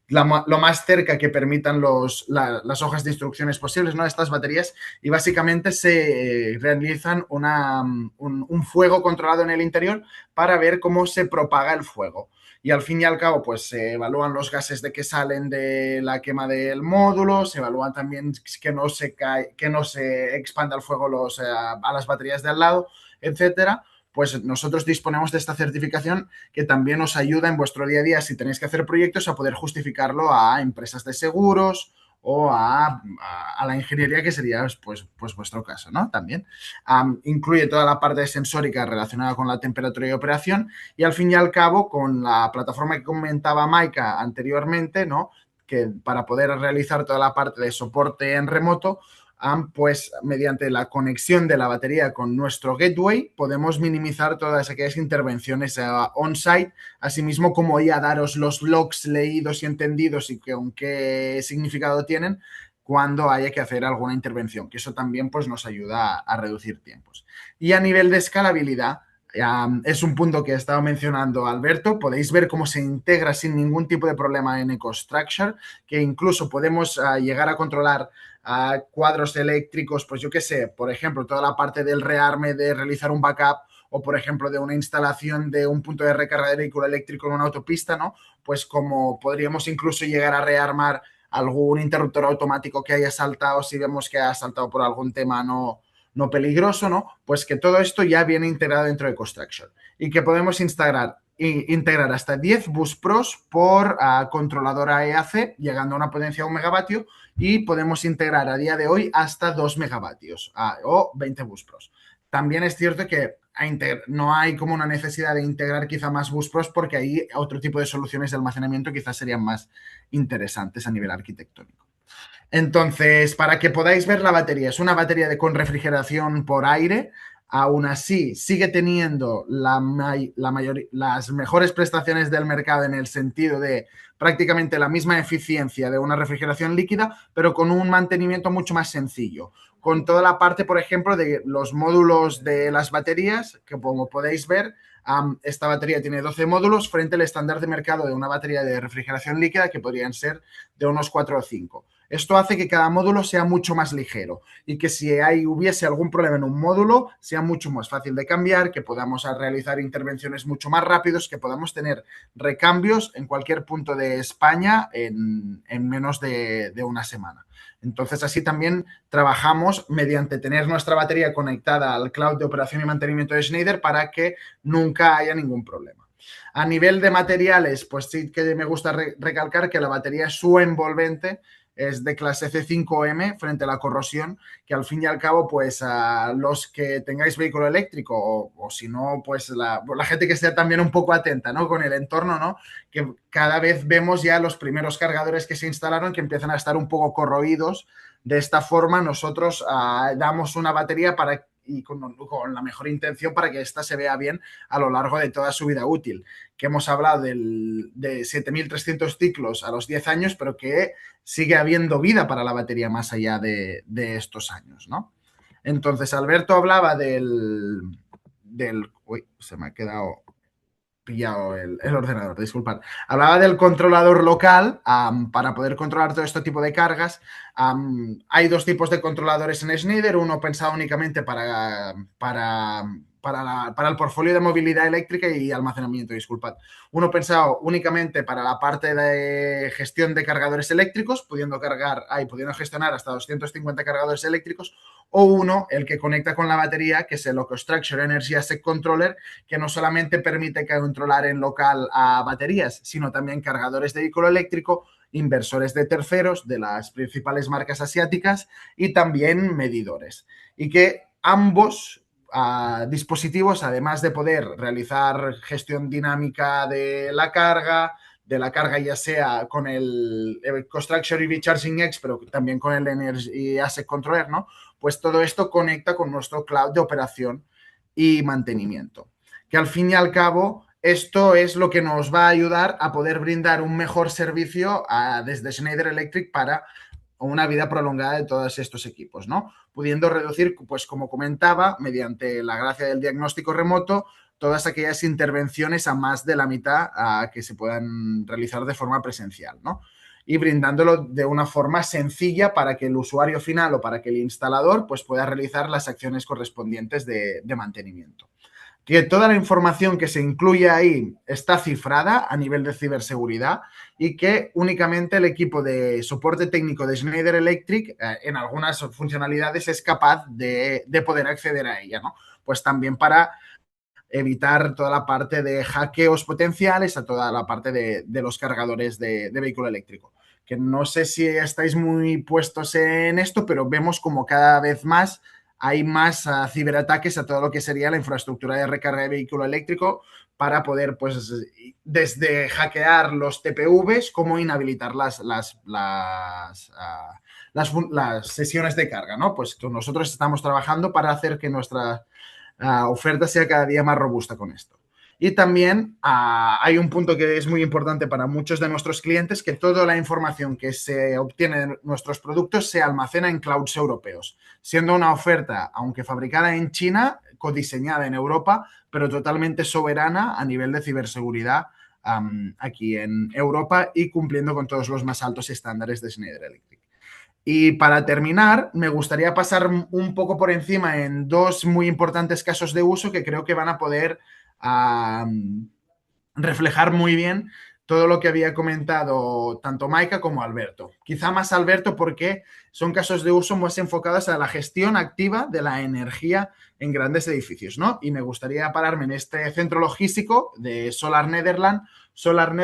lo más cerca que permitan las hojas de instrucciones posibles, ¿no? Estas baterías, y básicamente se realizan un fuego controlado en el interior para ver cómo se propaga el fuego. Y al fin y al cabo, pues se evalúan los gases de que salen de la quema del módulo, se evalúan también que no se expanda el fuego a las baterías de al lado, etcétera. Pues nosotros disponemos de esta certificación que también os ayuda en vuestro día a día, si tenéis que hacer proyectos, a poder justificarlo a empresas de seguros o a la ingeniería, que sería pues vuestro caso, ¿no? También. Incluye toda la parte sensórica relacionada con la temperatura y operación, y al fin y al cabo, con la plataforma que comentaba Maika anteriormente, ¿no? Que para poder realizar toda la parte de soporte en remoto, pues mediante la conexión de la batería con nuestro gateway podemos minimizar todas aquellas intervenciones on-site, asimismo como ya daros los logs leídos y entendidos y con qué significado tienen cuando haya que hacer alguna intervención, que eso también pues, nos ayuda a reducir tiempos. Y a nivel de escalabilidad, es un punto que ha estado mencionando Alberto. Podéis ver cómo se integra sin ningún tipo de problema en EcoStruxure, que incluso podemos llegar a controlar cuadros eléctricos, pues yo qué sé, por ejemplo, toda la parte del rearme de realizar un backup, o por ejemplo de una instalación de un punto de recarga de vehículo eléctrico en una autopista, ¿no? Pues como podríamos incluso llegar a rearmar algún interruptor automático que haya saltado, si vemos que ha saltado por algún tema no peligroso, ¿no? Pues que todo esto ya viene integrado dentro de EcoStruxure y que podemos integrar hasta 10 bus pros por controladora EAC, llegando a una potencia de 1 megavatio, y podemos integrar a día de hoy hasta 2 megavatios o 20 bus pros. También es cierto que no hay como una necesidad de integrar quizá más bus pros, porque ahí otro tipo de soluciones de almacenamiento quizás serían más interesantes a nivel arquitectónico. Entonces, para que podáis ver la batería, es una batería con refrigeración por aire. Aún así, sigue teniendo las mejores prestaciones del mercado, en el sentido de prácticamente la misma eficiencia de una refrigeración líquida, pero con un mantenimiento mucho más sencillo. Con toda la parte, por ejemplo, de los módulos de las baterías, que como podéis ver, esta batería tiene 12 módulos frente al estándar de mercado de una batería de refrigeración líquida que podrían ser de unos 4 o 5. Esto hace que cada módulo sea mucho más ligero y que si hubiese algún problema en un módulo sea mucho más fácil de cambiar, que podamos realizar intervenciones mucho más rápidos, que podamos tener recambios en cualquier punto de España en menos de una semana. Entonces, así también trabajamos mediante tener nuestra batería conectada al cloud de operación y mantenimiento de Schneider para que nunca haya ningún problema. A nivel de materiales, pues sí que me gusta recalcar que la batería es su envolvente. es de clase C5M frente a la corrosión, que al fin y al cabo, pues a los que tengáis vehículo eléctrico o si no, pues la gente que esté también un poco atenta, ¿no? Con el entorno, ¿no? Que cada vez vemos ya los primeros cargadores que se instalaron que empiezan a estar un poco corroídos. De esta forma, nosotros damos una batería y con la mejor intención para que ésta se vea bien a lo largo de toda su vida útil. Que hemos hablado de 7.300 ciclos a los 10 años, pero que sigue habiendo vida para la batería más allá de estos años, ¿no? Entonces, Alberto hablaba uy, se me ha quedado pillado el ordenador, disculpad. Hablaba del controlador local para poder controlar todo este tipo de cargas. Hay dos tipos de controladores en Schneider, uno pensado únicamente para el portfolio de movilidad eléctrica y almacenamiento, disculpad. Uno pensado únicamente para la parte de gestión de cargadores eléctricos, pudiendo gestionar hasta 250 cargadores eléctricos, o uno, el que conecta con la batería, que es el EcoStruxure Energy Asset Controller, que no solamente permite controlar en local a baterías, sino también cargadores de vehículo eléctrico, inversores de terceros de las principales marcas asiáticas y también medidores. Y que ambos dispositivos, además de poder realizar gestión dinámica de la carga ya sea con el EcoStruxure EV Charging X, pero también con el Energy Asset Controller, ¿no? Pues todo esto conecta con nuestro cloud de operación y mantenimiento. Que al fin y al cabo, esto es lo que nos va a ayudar a poder brindar un mejor servicio desde Schneider Electric para una vida prolongada de todos estos equipos, ¿no? Pudiendo reducir, pues como comentaba, mediante la gracia del diagnóstico remoto, todas aquellas intervenciones a más de la mitad que se puedan realizar de forma presencial, ¿no? Y brindándolo de una forma sencilla para que el usuario final o para que el instalador pues pueda realizar las acciones correspondientes de mantenimiento. Que toda la información que se incluye ahí está cifrada a nivel de ciberseguridad y que únicamente el equipo de soporte técnico de Schneider Electric en algunas funcionalidades es capaz de poder acceder a ella, ¿no? Pues también para evitar toda la parte de hackeos potenciales a toda la parte de los cargadores de vehículo eléctrico. Que no sé si estáis muy puestos en esto, pero vemos como cada vez más hay más ciberataques a todo lo que sería la infraestructura de recarga de vehículo eléctrico para poder, pues, desde hackear los TPVs como inhabilitar las sesiones de carga, ¿no? Pues nosotros estamos trabajando para hacer que nuestra oferta sea cada día más robusta con esto. Y también hay un punto que es muy importante para muchos de nuestros clientes, que toda la información que se obtiene de nuestros productos se almacena en clouds europeos, siendo una oferta, aunque fabricada en China, codiseñada en Europa, pero totalmente soberana a nivel de ciberseguridad aquí en Europa y cumpliendo con todos los más altos estándares de Schneider Electric. Y para terminar, me gustaría pasar un poco por encima en dos muy importantes casos de uso que creo que van a poder reflejar muy bien todo lo que había comentado tanto Maika como Alberto. Quizá más Alberto porque son casos de uso más enfocados a la gestión activa de la energía en grandes edificios, ¿no? Y me gustaría pararme en este centro logístico de Solar Nederland. Solar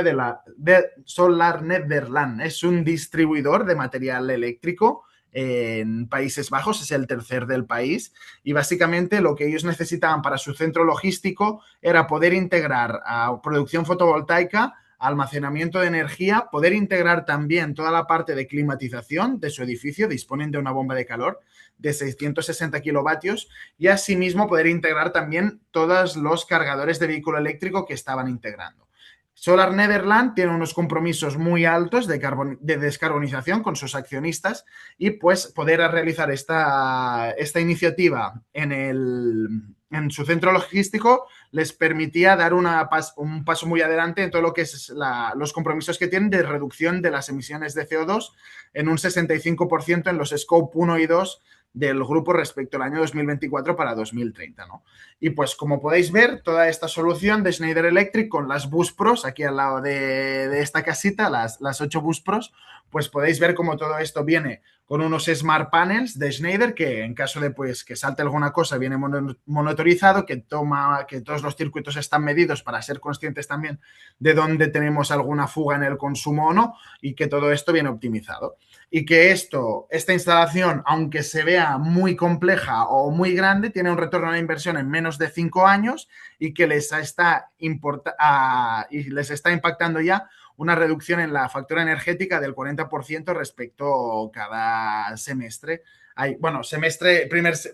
Nederland es un distribuidor de material eléctrico en Países Bajos, es el tercer del país y básicamente lo que ellos necesitaban para su centro logístico era poder integrar a producción fotovoltaica, almacenamiento de energía, poder integrar también toda la parte de climatización de su edificio, disponen de una bomba de calor de 660 kilovatios y asimismo poder integrar también todos los cargadores de vehículo eléctrico que estaban integrando. Solar Nederland tiene unos compromisos muy altos de descarbonización con sus accionistas y pues poder realizar esta iniciativa en su centro logístico les permitía dar un paso muy adelante en todo lo que es los compromisos que tienen de reducción de las emisiones de CO2 en un 65% en los Scope 1 y 2 del grupo respecto al año 2024 para 2030, ¿no? Y pues como podéis ver, toda esta solución de Schneider Electric con las Bus Pros, aquí al lado de esta casita, las 8 Bus Pros, pues podéis ver cómo todo esto viene con unos Smart Panels de Schneider que en caso de pues, que salte alguna cosa viene monitorizado, que todos los circuitos están medidos para ser conscientes también de dónde tenemos alguna fuga en el consumo o no, y que todo esto viene optimizado. Y que esta instalación, aunque se vea muy compleja o muy grande, tiene un retorno a la inversión en menos de 5 años y que les está impactando ya una reducción en la factura energética del 40% respecto cada semestre.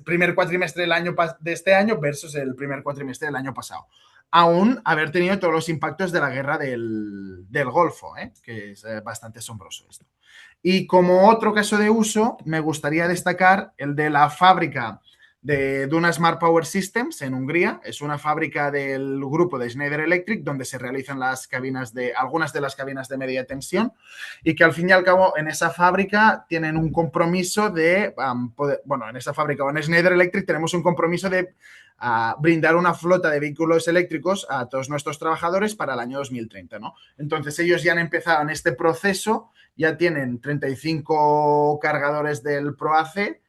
Primer cuatrimestre de este año versus el primer cuatrimestre del año pasado. Aún haber tenido todos los impactos de la guerra del Golfo, que es bastante asombroso esto. Y como otro caso de uso, me gustaría destacar el de la fábrica de Duna Smart Power Systems en Hungría. Es una fábrica del grupo de Schneider Electric donde se realizan algunas de las cabinas de media tensión y que al fin y al cabo en esa fábrica tienen un compromiso de, en esa fábrica o en Schneider Electric tenemos un compromiso de brindar una flota de vehículos eléctricos a todos nuestros trabajadores para el año 2030, ¿no? Entonces ellos ya han empezado en este proceso, ya tienen 35 cargadores del ProAC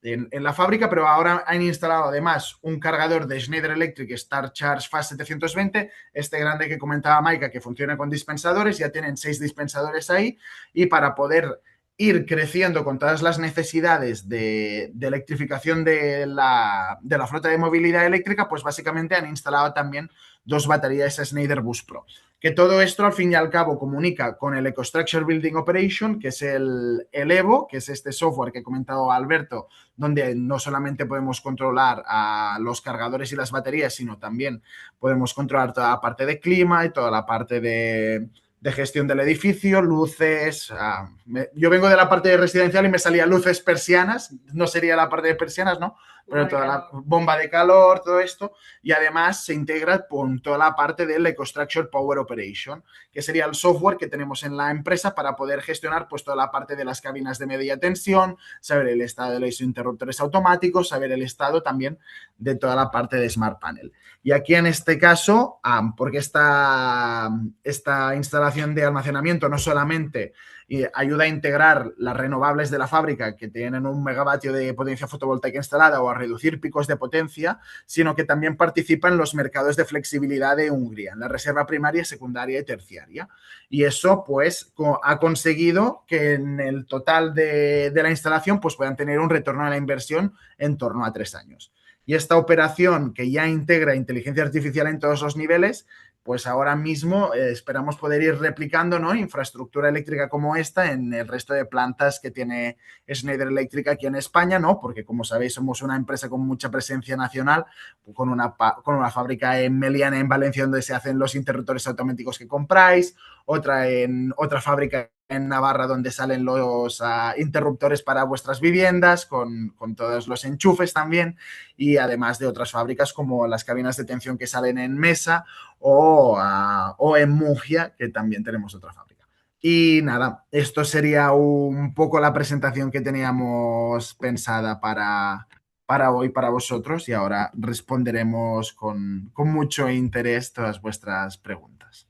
en la fábrica, pero ahora han instalado además un cargador de Schneider Electric Star Charge Fast 720, este grande que comentaba Maika, que funciona con dispensadores, ya tienen 6 dispensadores ahí, y para poder ir creciendo con todas las necesidades de electrificación de la flota de movilidad eléctrica, pues básicamente han instalado también 2 baterías Schneider Bus Pro. Que todo esto al fin y al cabo comunica con el EcoStruxure Building Operation, que es el EVO, que es este software que ha comentado Alberto, donde no solamente podemos controlar a los cargadores y las baterías, sino también podemos controlar toda la parte de clima y toda la parte de gestión del edificio, luces. Yo vengo de la parte de residencial y me salía luces persianas, no sería la parte de persianas, ¿no? Pero toda la bomba de calor, todo esto, y además se integra con toda la parte del EcoStruxure Power Operation, que sería el software que tenemos en la empresa para poder gestionar pues toda la parte de las cabinas de media tensión, saber el estado de los interruptores automáticos, saber el estado también de toda la parte de Smart Panel. Y aquí en este caso, porque esta instalación de almacenamiento no solamente ayuda a integrar las renovables de la fábrica que tienen 1 megavatio de potencia fotovoltaica instalada o a reducir picos de potencia, sino que también participa en los mercados de flexibilidad de Hungría, en la reserva primaria, secundaria y terciaria. Y eso pues ha conseguido que en el total de la instalación pues puedan tener un retorno a la inversión en torno a 3 años. Y esta operación que ya integra inteligencia artificial en todos los niveles, pues ahora mismo esperamos poder ir replicando, ¿no?, infraestructura eléctrica como esta en el resto de plantas que tiene Schneider Electric aquí en España, ¿no? Porque como sabéis somos una empresa con mucha presencia nacional, con una fábrica en Meliana, en Valencia, donde se hacen los interruptores automáticos que compráis, otra fábrica en Navarra donde salen los interruptores para vuestras viviendas, con todos los enchufes también, y además de otras fábricas como las cabinas de tensión que salen en Mesa o en Murcia, que también tenemos otra fábrica. Y nada, esto sería un poco la presentación que teníamos pensada para hoy, para vosotros, y ahora responderemos con mucho interés todas vuestras preguntas.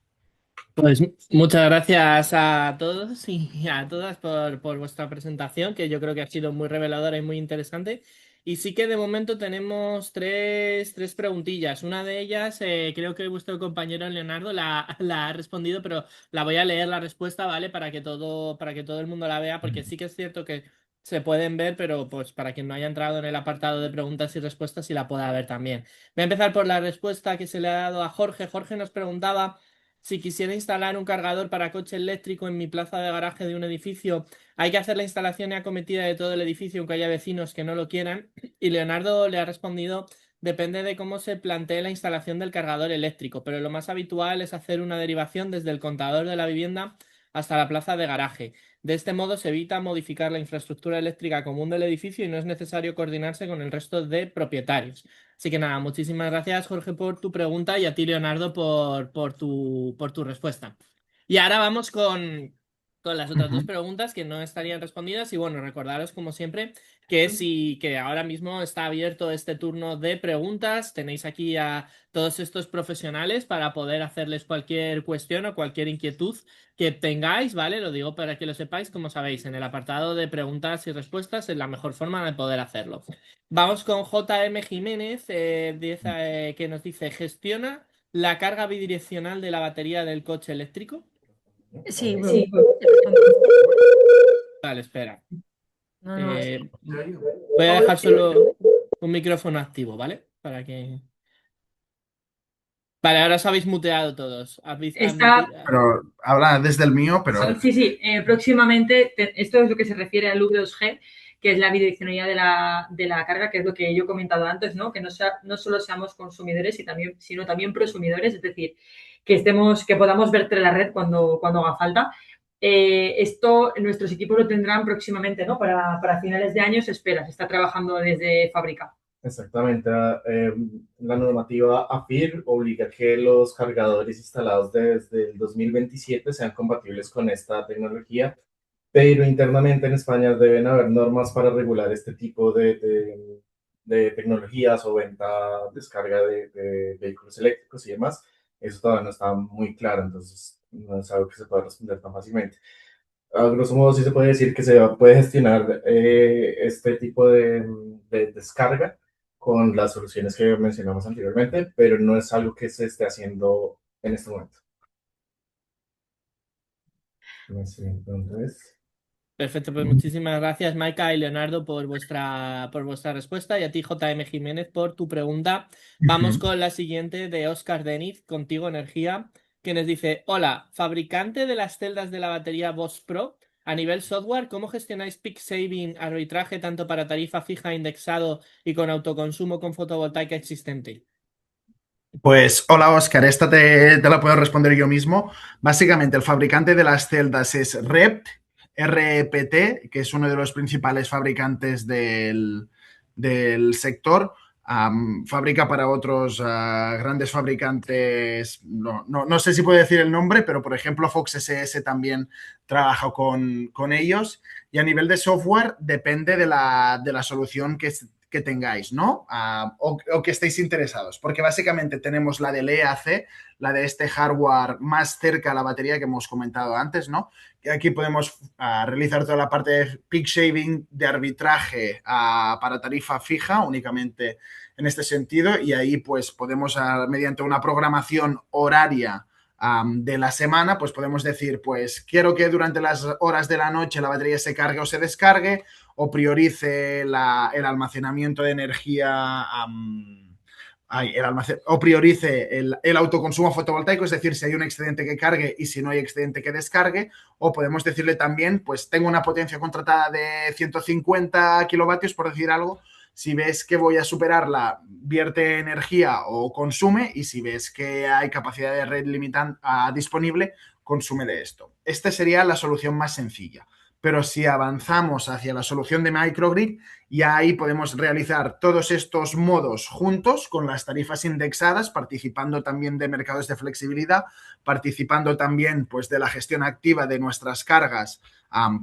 Pues muchas gracias a todos y a todas por vuestra presentación, que yo creo que ha sido muy reveladora y muy interesante. Y sí que de momento tenemos tres preguntillas. Una de ellas, creo que vuestro compañero Leonardo la ha respondido, pero la voy a leer la respuesta, ¿vale? Para que todo el mundo la vea, porque sí que es cierto que se pueden ver, pero pues para quien no haya entrado en el apartado de preguntas y respuestas, sí la pueda ver también. Voy a empezar por la respuesta que se le ha dado a Jorge. Jorge nos preguntaba: si quisiera instalar un cargador para coche eléctrico en mi plaza de garaje de un edificio, ¿hay que hacer la instalación y acometida de todo el edificio aunque haya vecinos que no lo quieran? Y Leonardo le ha respondido: depende de cómo se plantee la instalación del cargador eléctrico, pero lo más habitual es hacer una derivación desde el contador de la vivienda hasta la plaza de garaje. De este modo se evita modificar la infraestructura eléctrica común del edificio y no es necesario coordinarse con el resto de propietarios. Así que nada, muchísimas gracias, Jorge, por tu pregunta, y a ti, Leonardo, por tu respuesta. Y ahora vamos con con las otras dos preguntas que no estarían respondidas. Y bueno, recordaros como siempre que ahora mismo está abierto este turno de preguntas. Tenéis aquí a todos estos profesionales para poder hacerles cualquier cuestión o cualquier inquietud que tengáis, ¿vale? Lo digo para que lo sepáis. Como sabéis, en el apartado de preguntas y respuestas es la mejor forma de poder hacerlo. Vamos con JM Jiménez, que nos dice: ¿gestiona la carga bidireccional de la batería del coche eléctrico? Sí, Vale, espera. no, no, Voy a dejar solo un micrófono activo, ¿vale? Para que... Vale, ahora os habéis muteado todos. Está, Pero habla desde el mío, pero... sí, próximamente, esto es lo que se refiere al V2G, que es la bidireccionalidad de la carga, que es lo que yo he comentado antes, ¿no? Que no solo seamos consumidores, sino también prosumidores, es decir, que podamos verter la red cuando haga falta. Esto nuestros equipos lo tendrán próximamente, ¿no? Para finales de año se espera, se está trabajando desde fábrica. Exactamente. La normativa AFIR obliga que los cargadores instalados desde el 2027 sean compatibles con esta tecnología, pero internamente en España deben haber normas para regular este tipo de tecnologías o venta, descarga de vehículos eléctricos y demás. Eso todavía no está muy claro, entonces no es algo que se pueda responder tan fácilmente. A grosso modo, sí se puede decir que se puede gestionar este tipo de descarga con las soluciones que mencionamos anteriormente, pero no es algo que se esté haciendo en este momento. Entonces, Perfecto, pues muchísimas gracias, Maika y Leonardo, por vuestra respuesta, y a ti, JM Jiménez, por tu pregunta. Vamos con la siguiente de Oscar Deniz, Contigo Energía, que nos dice: hola, fabricante de las celdas de la batería Bosch Pro, a nivel software, ¿cómo gestionáis peak saving, arbitraje tanto para tarifa fija, indexado y con autoconsumo con fotovoltaica existente? Pues hola Oscar, esta te la puedo responder yo mismo. Básicamente el fabricante de las celdas es REPT, que es uno de los principales fabricantes del sector. Fabrica para otros grandes fabricantes, no sé si puedo decir el nombre, pero por ejemplo Fox SS también trabaja con ellos. Y a nivel de software depende de la solución que tengáis, ¿no? O que estéis interesados, porque básicamente tenemos la del EAC, la de este hardware más cerca a la batería que hemos comentado antes, ¿no? Que aquí podemos realizar toda la parte de peak shaving, de arbitraje para tarifa fija, únicamente en este sentido, y ahí pues podemos, mediante una programación horaria de la semana, pues podemos decir, pues quiero que durante las horas de la noche la batería se cargue o se descargue, o priorice el almacenamiento de energía, o priorice el autoconsumo fotovoltaico, es decir, si hay un excedente que cargue y si no hay excedente que descargue, o podemos decirle también, pues tengo una potencia contratada de 150 kilovatios, por decir algo, si ves que voy a superarla, vierte energía o consume, y si ves que hay capacidad de red limitante disponible, consume de esto. Esta sería la solución más sencilla. Pero si avanzamos hacia la solución de microgrid, ya ahí podemos realizar todos estos modos juntos con las tarifas indexadas, participando también de mercados de flexibilidad, participando también pues, de la gestión activa de nuestras cargas,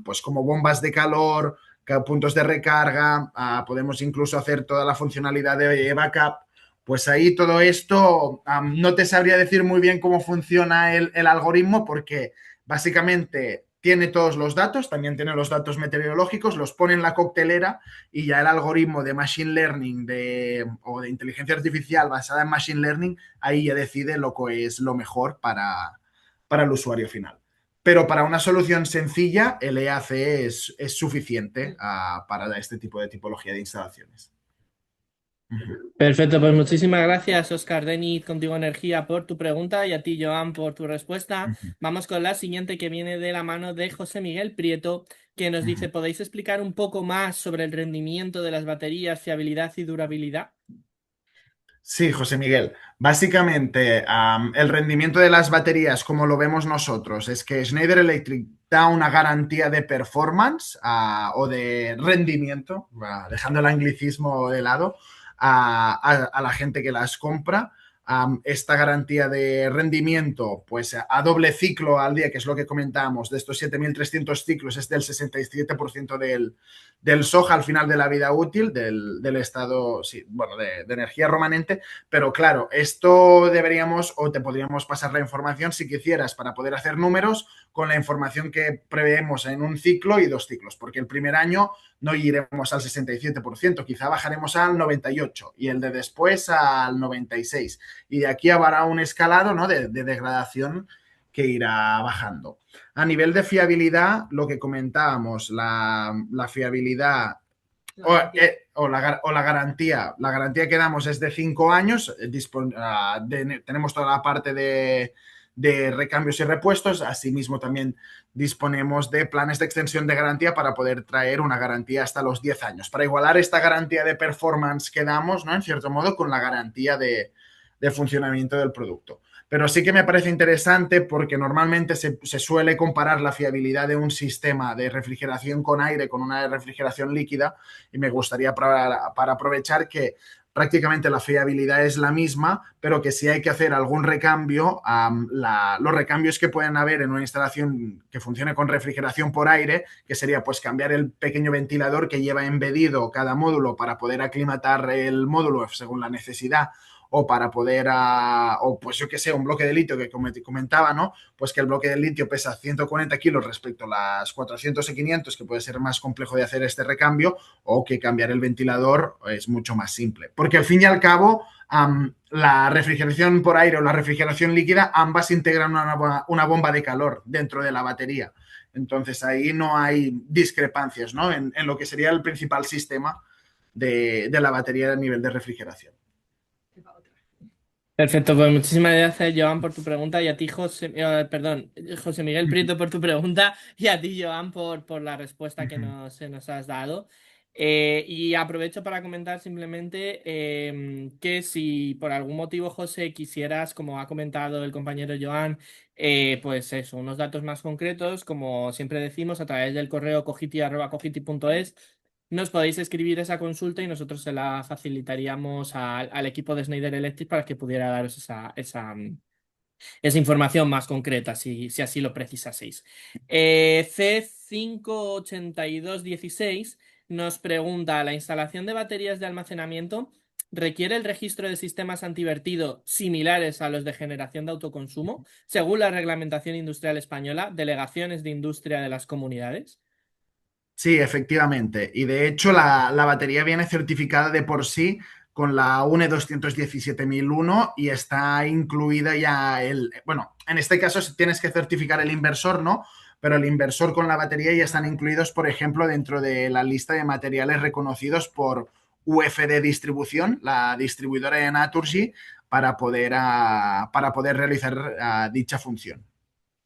pues como bombas de calor, puntos de recarga, podemos incluso hacer toda la funcionalidad de backup. Pues ahí todo esto, no te sabría decir muy bien cómo funciona el algoritmo, porque básicamente tiene todos los datos, también tiene los datos meteorológicos, los pone en la coctelera y ya el algoritmo de machine learning o de inteligencia artificial basada en machine learning, ahí ya decide lo que es lo mejor para el usuario final. Pero para una solución sencilla, el EAC es suficiente para este tipo de tipología de instalaciones. Perfecto, pues muchísimas gracias, Oscar Deniz, Contigo Energía, por tu pregunta, y a ti, Joan, por tu respuesta. Vamos con la siguiente, que viene de la mano de José Miguel Prieto, que nos dice: ¿podéis explicar un poco más sobre el rendimiento de las baterías, fiabilidad y durabilidad? Sí, José Miguel. Básicamente, el rendimiento de las baterías, como lo vemos nosotros, es que Schneider Electric da una garantía de performance o de rendimiento, dejando el anglicismo de lado, a la gente que las compra. esta garantía de rendimiento pues a doble ciclo al día, que es lo que comentábamos, de estos 7.300 ciclos es del 67% del soja al final de la vida útil, del estado sí, bueno, de energía remanente, pero claro, esto deberíamos o te podríamos pasar la información si quisieras para poder hacer números con la información que preveemos en un ciclo y 2 ciclos, porque el primer año no iremos al 67%, quizá bajaremos al 98% y el de después al 96%. Y de aquí habrá un escalado, ¿no?, de degradación que irá bajando. A nivel de fiabilidad, lo que comentábamos, la fiabilidad o la garantía. La garantía que damos es de 5 años. Tenemos toda la parte de recambios y repuestos. Asimismo, también disponemos de planes de extensión de garantía para poder traer una garantía hasta los 10 años, para igualar esta garantía de performance que damos, ¿no?, en cierto modo, con la garantía de funcionamiento del producto. Pero sí que me parece interesante porque normalmente se suele comparar la fiabilidad de un sistema de refrigeración con aire con una de refrigeración líquida, y me gustaría para aprovechar que prácticamente la fiabilidad es la misma, pero que si hay que hacer algún recambio, los recambios que pueden haber en una instalación que funcione con refrigeración por aire, que sería pues cambiar el pequeño ventilador que lleva embedido cada módulo para poder aclimatar el módulo según la necesidad, o para poder, o pues yo que sé, un bloque de litio que comentaba, ¿no? Pues que el bloque de litio pesa 140 kilos respecto a las 400 y 500, que puede ser más complejo de hacer este recambio, o que cambiar el ventilador es mucho más simple. Porque al fin y al cabo, la refrigeración por aire o la refrigeración líquida, ambas integran una bomba de calor dentro de la batería. Entonces ahí no hay discrepancias, ¿no?, en lo que sería el principal sistema de la batería a nivel de refrigeración. Perfecto, pues muchísimas gracias, Joan, por tu pregunta, y a ti, José Miguel Prieto, por tu pregunta, y a ti, Joan, por la respuesta que nos has dado. Y aprovecho para comentar simplemente que si por algún motivo, José, quisieras, como ha comentado el compañero Joan, pues eso, unos datos más concretos, como siempre decimos, a través del correo cogiti@cogiti.es, nos podéis escribir esa consulta y nosotros se la facilitaríamos al equipo de Schneider Electric para que pudiera daros esa información más concreta, si así lo precisaseis. C58216 nos pregunta: ¿la instalación de baterías de almacenamiento requiere el registro de sistemas antivertido similares a los de generación de autoconsumo, según la reglamentación industrial española, delegaciones de industria de las comunidades? Sí, efectivamente. Y de hecho la batería viene certificada de por sí con la UNE 217001 y está incluida ya bueno, en este caso tienes que certificar el inversor, ¿no? Pero el inversor con la batería ya están incluidos, por ejemplo, dentro de la lista de materiales reconocidos por UFD Distribución, la distribuidora de Naturgy, para poder realizar dicha función.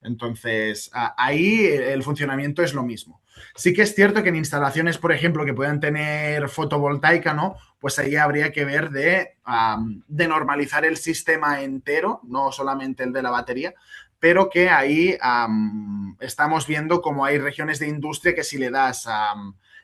Entonces, ahí el funcionamiento es lo mismo. Sí que es cierto que en instalaciones, por ejemplo, que puedan tener fotovoltaica, ¿no?, pues ahí habría que ver de normalizar el sistema entero, no solamente el de la batería, pero que ahí estamos viendo como hay regiones de industria que si le das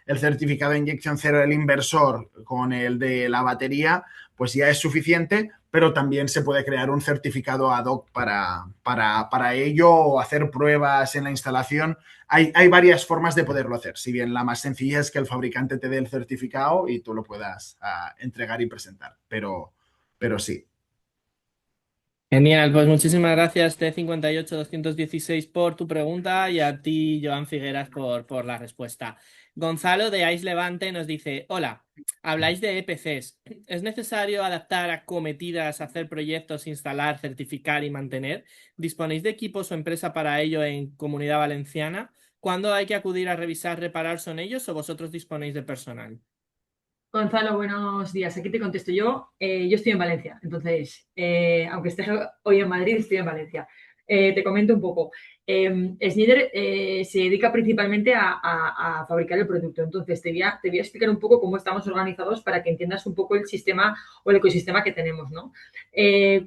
el certificado de inyección cero del inversor con el de la batería, pues ya es suficiente, pero también se puede crear un certificado ad hoc para ello, o hacer pruebas en la instalación. Hay varias formas de poderlo hacer, si bien la más sencilla es que el fabricante te dé el certificado y tú lo puedas entregar y presentar, pero sí. Genial, pues muchísimas gracias, T58216, por tu pregunta, y a ti, Joan Figueras, por la respuesta. Gonzalo de Ice Levante nos dice: hola, habláis de EPCs. ¿Es necesario adaptar acometidas, hacer proyectos, instalar, certificar y mantener? ¿Disponéis de equipos o empresa para ello en Comunidad Valenciana? ¿Cuándo hay que acudir a revisar, reparar, son ellos o vosotros disponéis de personal? Gonzalo, buenos días. Aquí te contesto yo. Yo estoy en Valencia, entonces, aunque esté hoy en Madrid, estoy en Valencia. Te comento un poco. Schneider se dedica principalmente a fabricar el producto. Entonces, te voy a explicar un poco cómo estamos organizados para que entiendas un poco el sistema o el ecosistema que tenemos, ¿no?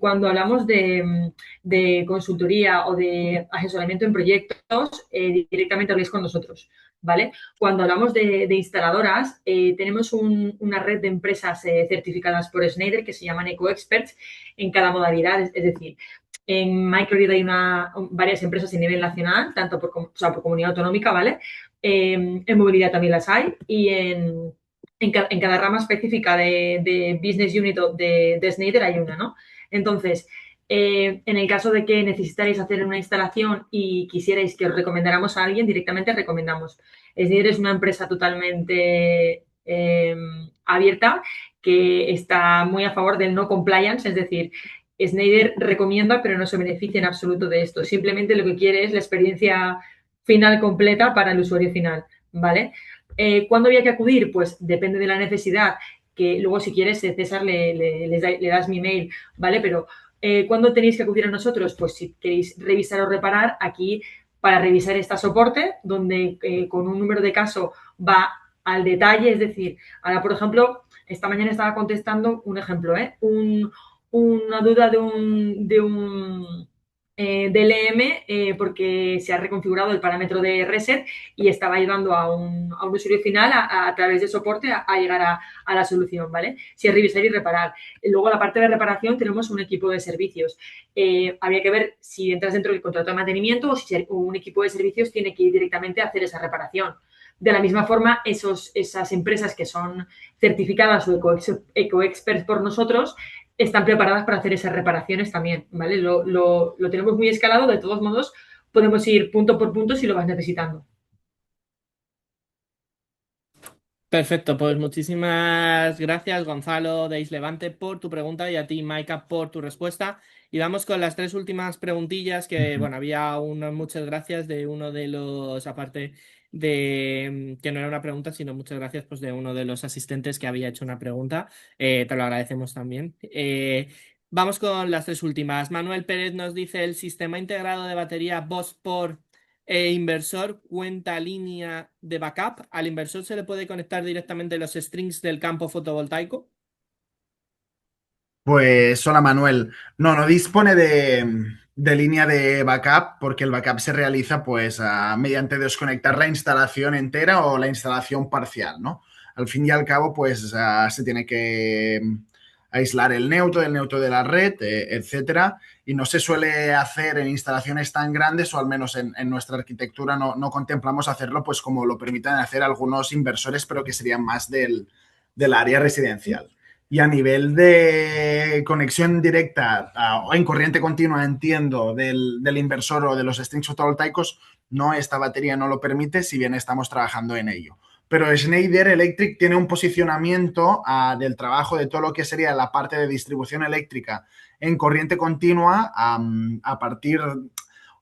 Cuando hablamos de consultoría o de asesoramiento en proyectos, directamente habléis con nosotros. ¿vale? Cuando hablamos de instaladoras, tenemos una red de empresas certificadas por Schneider que se llaman EcoExperts en cada modalidad, es decir, en microgrid hay varias empresas a nivel nacional, tanto por comunidad autonómica, ¿vale? En movilidad también las hay y en cada rama específica de Business Unit de Schneider hay una, ¿no? Entonces, en el caso de que necesitarais hacer una instalación y quisierais que os recomendáramos a alguien, directamente recomendamos. Schneider es una empresa totalmente abierta que está muy a favor del no compliance, es decir, Schneider recomienda, pero no se beneficia en absoluto de esto. Simplemente lo que quiere es la experiencia final completa para el usuario final, ¿vale? ¿Cuándo había que acudir? Pues depende de la necesidad, que luego si quieres, César, le das mi mail, ¿vale? Pero ¿cuándo tenéis que acudir a nosotros? Pues si queréis revisar o reparar, aquí para revisar está soporte, donde con un número de caso va al detalle, es decir, ahora, por ejemplo, esta mañana estaba contestando un ejemplo, una duda de un DLM porque se ha reconfigurado el parámetro de reset y estaba ayudando a un usuario final a través de soporte a llegar a la solución, ¿vale? Si es revisar y reparar. Luego, la parte de reparación, tenemos un equipo de servicios. Habría que ver si entras dentro del contrato de mantenimiento o si un equipo de servicios tiene que ir directamente a hacer esa reparación. De la misma forma, esas empresas que son certificadas o ecoexperts por nosotros están preparadas para hacer esas reparaciones también, ¿vale? Lo tenemos muy escalado, de todos modos podemos ir punto por punto si lo vas necesitando. Perfecto, pues muchísimas gracias Gonzalo de Islevante por tu pregunta y a ti Maika por tu respuesta. Y vamos con las tres últimas preguntillas que, bueno, había unas muchas gracias de uno de los, aparte de que no era una pregunta, sino muchas gracias pues de uno de los asistentes que había hecho una pregunta. Te lo agradecemos también. Vamos con las tres últimas. Manuel Pérez nos dice el sistema integrado de batería Bosport inversor cuenta línea de backup. ¿Al inversor se le puede conectar directamente los strings del campo fotovoltaico? Pues hola Manuel. No dispone de línea de backup porque el backup se realiza pues mediante desconectar la instalación entera o la instalación parcial, ¿no? Al fin y al cabo pues se tiene que aislar el neutro de la red, etcétera, y no se suele hacer en instalaciones tan grandes o al menos en nuestra arquitectura no contemplamos hacerlo pues como lo permiten hacer algunos inversores pero que serían más del área residencial. Y a nivel de conexión directa o en corriente continua, entiendo, del inversor o de los strings fotovoltaicos, no, esta batería no lo permite, si bien estamos trabajando en ello. Pero Schneider Electric tiene un posicionamiento del trabajo de todo lo que sería la parte de distribución eléctrica en corriente continua a partir...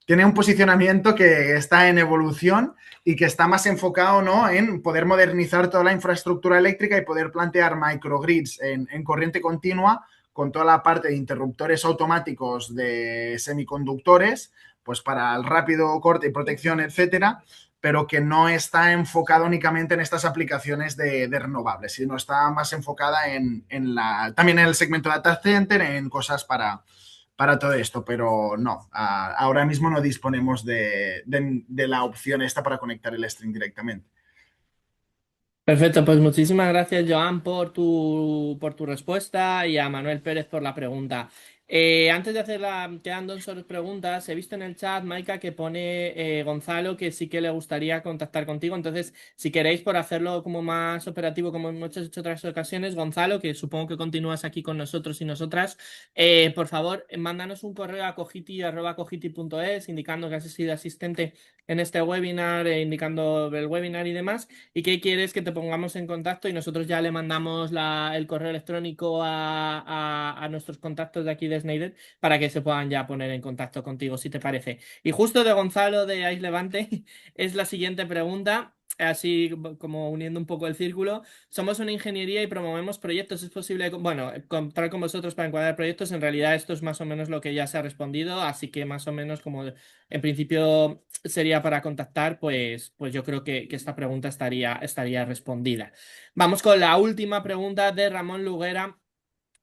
Tiene un posicionamiento que está en evolución y que está más enfocado, ¿no?, en poder modernizar toda la infraestructura eléctrica y poder plantear microgrids en corriente continua con toda la parte de interruptores automáticos de semiconductores, pues para el rápido corte y protección, etcétera, pero que no está enfocado únicamente en estas aplicaciones de renovables, sino está más enfocada también en el segmento de data center, en cosas para todo esto, pero no, ahora mismo no disponemos de la opción esta para conectar el string directamente. Perfecto, pues muchísimas gracias, Joan, por tu respuesta y a Manuel Pérez por la pregunta. Antes de hacerla, quedan dos solo preguntas. He visto en el chat, Maika, que pone Gonzalo que sí que le gustaría contactar contigo. Entonces, si queréis, por hacerlo como más operativo, como hemos hecho otras ocasiones, Gonzalo, que supongo que continúas aquí con nosotros y nosotras, por favor, mándanos un correo a cogiti@cogiti.es indicando que has sido asistente en este webinar, indicando el webinar y demás y qué quieres que te pongamos en contacto y nosotros ya le mandamos el correo electrónico a nuestros contactos de aquí de Schneider para que se puedan ya poner en contacto contigo, si te parece. Y justo de Gonzalo de Ais Levante es la siguiente pregunta. Así como uniendo un poco el círculo, somos una ingeniería y promovemos proyectos. Es posible, bueno, contar con vosotros para encuadrar proyectos. En realidad, esto es más o menos lo que ya se ha respondido, así que más o menos como en principio sería para contactar, pues yo creo que esta pregunta estaría respondida. Vamos con la última pregunta de Ramón Luguera,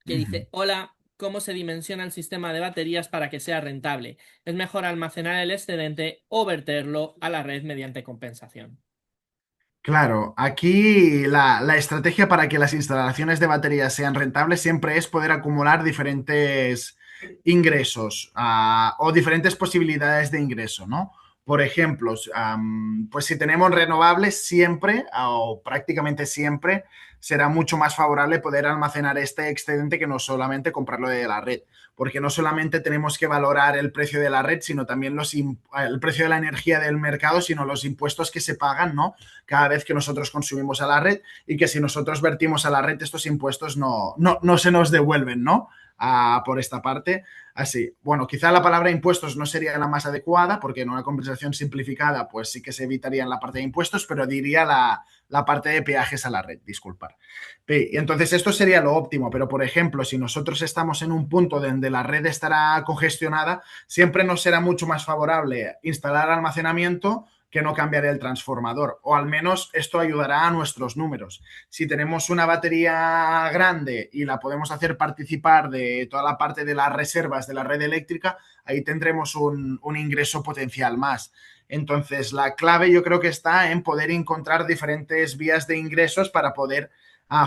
que dice, hola, ¿cómo se dimensiona el sistema de baterías para que sea rentable? ¿Es mejor almacenar el excedente o verterlo a la red mediante compensación? Claro, aquí la estrategia para que las instalaciones de baterías sean rentables siempre es poder acumular diferentes ingresos o diferentes posibilidades de ingreso, ¿no? Por ejemplo, pues si tenemos renovables siempre o prácticamente siempre será mucho más favorable poder almacenar este excedente que no solamente comprarlo de la red, porque no solamente tenemos que valorar el precio de la red, sino también el precio de la energía del mercado, sino los impuestos que se pagan, ¿no? Cada vez que nosotros consumimos a la red y que si nosotros vertimos a la red estos impuestos no se nos devuelven, ¿no? Por esta parte. Así, bueno, quizá la palabra impuestos no sería la más adecuada porque en una conversación simplificada pues sí que se evitaría en la parte de impuestos, pero diría la parte de peajes a la red, disculpar. Y entonces esto sería lo óptimo, pero por ejemplo, si nosotros estamos en un punto donde la red estará congestionada, siempre nos será mucho más favorable instalar almacenamiento que no cambiar el transformador, o al menos esto ayudará a nuestros números. Si tenemos una batería grande y la podemos hacer participar de toda la parte de las reservas de la red eléctrica, ahí tendremos un ingreso potencial más. Entonces, la clave yo creo que está en poder encontrar diferentes vías de ingresos para poder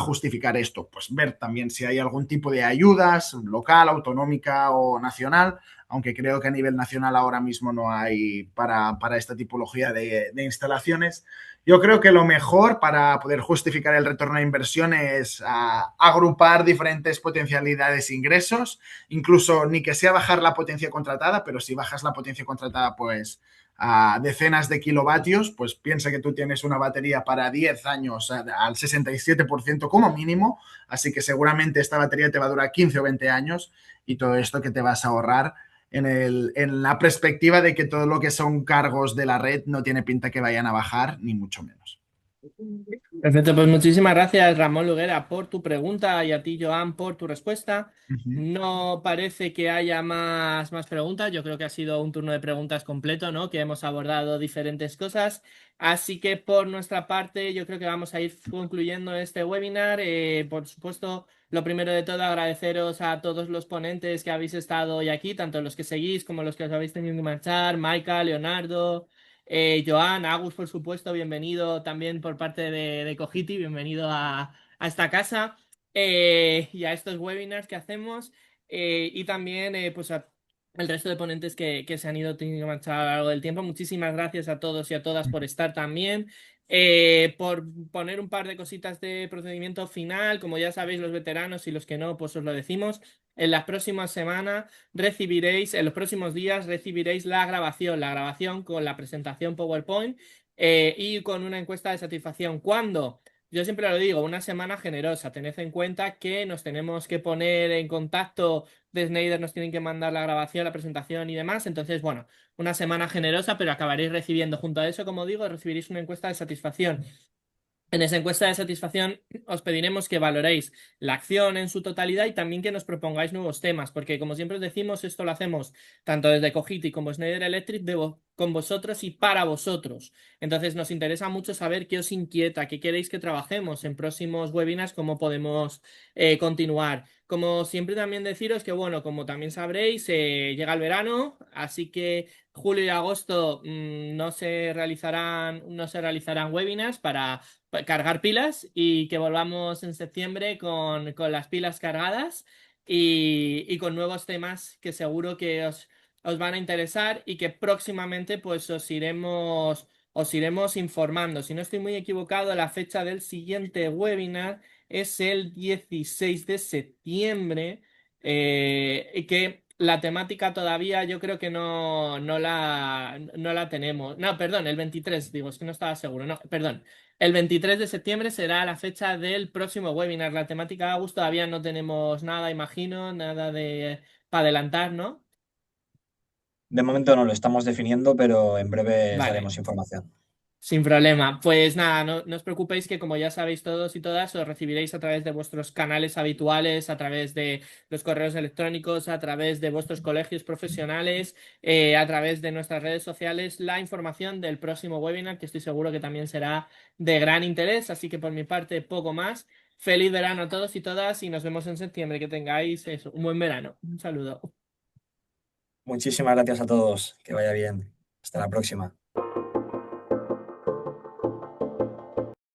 justificar esto. Pues ver también si hay algún tipo de ayudas local, autonómica o nacional, aunque creo que a nivel nacional ahora mismo no hay para esta tipología de instalaciones. Yo creo que lo mejor para poder justificar el retorno de inversión es agrupar diferentes potencialidades e ingresos, incluso ni que sea bajar la potencia contratada, pero si bajas la potencia contratada, pues a decenas de kilovatios, pues piensa que tú tienes una batería para 10 años al 67% como mínimo, así que seguramente esta batería te va a durar 15 o 20 años y todo esto que te vas a ahorrar en la perspectiva de que todo lo que son cargos de la red no tiene pinta que vayan a bajar, ni mucho menos. Perfecto, pues muchísimas gracias Ramón Luguera por tu pregunta y a ti Joan por tu respuesta. Uh -huh. No parece que haya más preguntas, yo creo que ha sido un turno de preguntas completo, ¿no? Que hemos abordado diferentes cosas, así que por nuestra parte yo creo que vamos a ir concluyendo este webinar. Por supuesto, lo primero de todo agradeceros a todos los ponentes que habéis estado hoy aquí, tanto los que seguís como los que os habéis tenido que marchar, Maika, Leonardo. Joan, Agus, por supuesto, bienvenido también por parte de Cogiti, bienvenido a esta casa y a estos webinars que hacemos y también pues al resto de ponentes que se han ido teniendo que marchar a lo largo del tiempo. Muchísimas gracias a todos y a todas por estar también. Por poner un par de cositas de procedimiento final, como ya sabéis los veteranos y los que no, pues os lo decimos. En las próximas semanas recibiréis, en los próximos días recibiréis la grabación con la presentación PowerPoint y con una encuesta de satisfacción. ¿Cuándo? Yo siempre lo digo, una semana generosa. Tened en cuenta que nos tenemos que poner en contacto de Schneider, nos tienen que mandar la grabación, la presentación y demás. Entonces, bueno, una semana generosa, pero acabaréis recibiendo junto a eso, como digo, recibiréis una encuesta de satisfacción. En esa encuesta de satisfacción os pediremos que valoréis la acción en su totalidad y también que nos propongáis nuevos temas, porque como siempre os decimos, esto lo hacemos tanto desde Cogiti como Schneider Electric con vosotros y para vosotros. Entonces nos interesa mucho saber qué os inquieta, qué queréis que trabajemos en próximos webinars, cómo podemos continuar. Como siempre también deciros que, bueno, como también sabréis, llega el verano, así que julio y agosto no se realizarán webinars para cargar pilas y que volvamos en septiembre con las pilas cargadas y con nuevos temas que seguro que os van a interesar y que próximamente pues os iremos informando. Si no estoy muy equivocado, la fecha del siguiente webinar es el 16 de septiembre y que la temática todavía yo creo que no la tenemos. No, perdón, el 23, digo, es que no estaba seguro. No, perdón. El 23 de septiembre será la fecha del próximo webinar. La temática Agus todavía no tenemos nada, imagino, nada de para adelantar, ¿no? De momento no lo estamos definiendo, pero en breve os Vale. daremos información. Sin problema. Pues nada, no os preocupéis que como ya sabéis todos y todas, os recibiréis a través de vuestros canales habituales, a través de los correos electrónicos, a través de vuestros colegios profesionales, a través de nuestras redes sociales, la información del próximo webinar, que estoy seguro que también será de gran interés. Así que por mi parte, poco más. Feliz verano a todos y todas y nos vemos en septiembre. Que tengáis eso, un buen verano. Un saludo. Muchísimas gracias a todos. Que vaya bien. Hasta la próxima.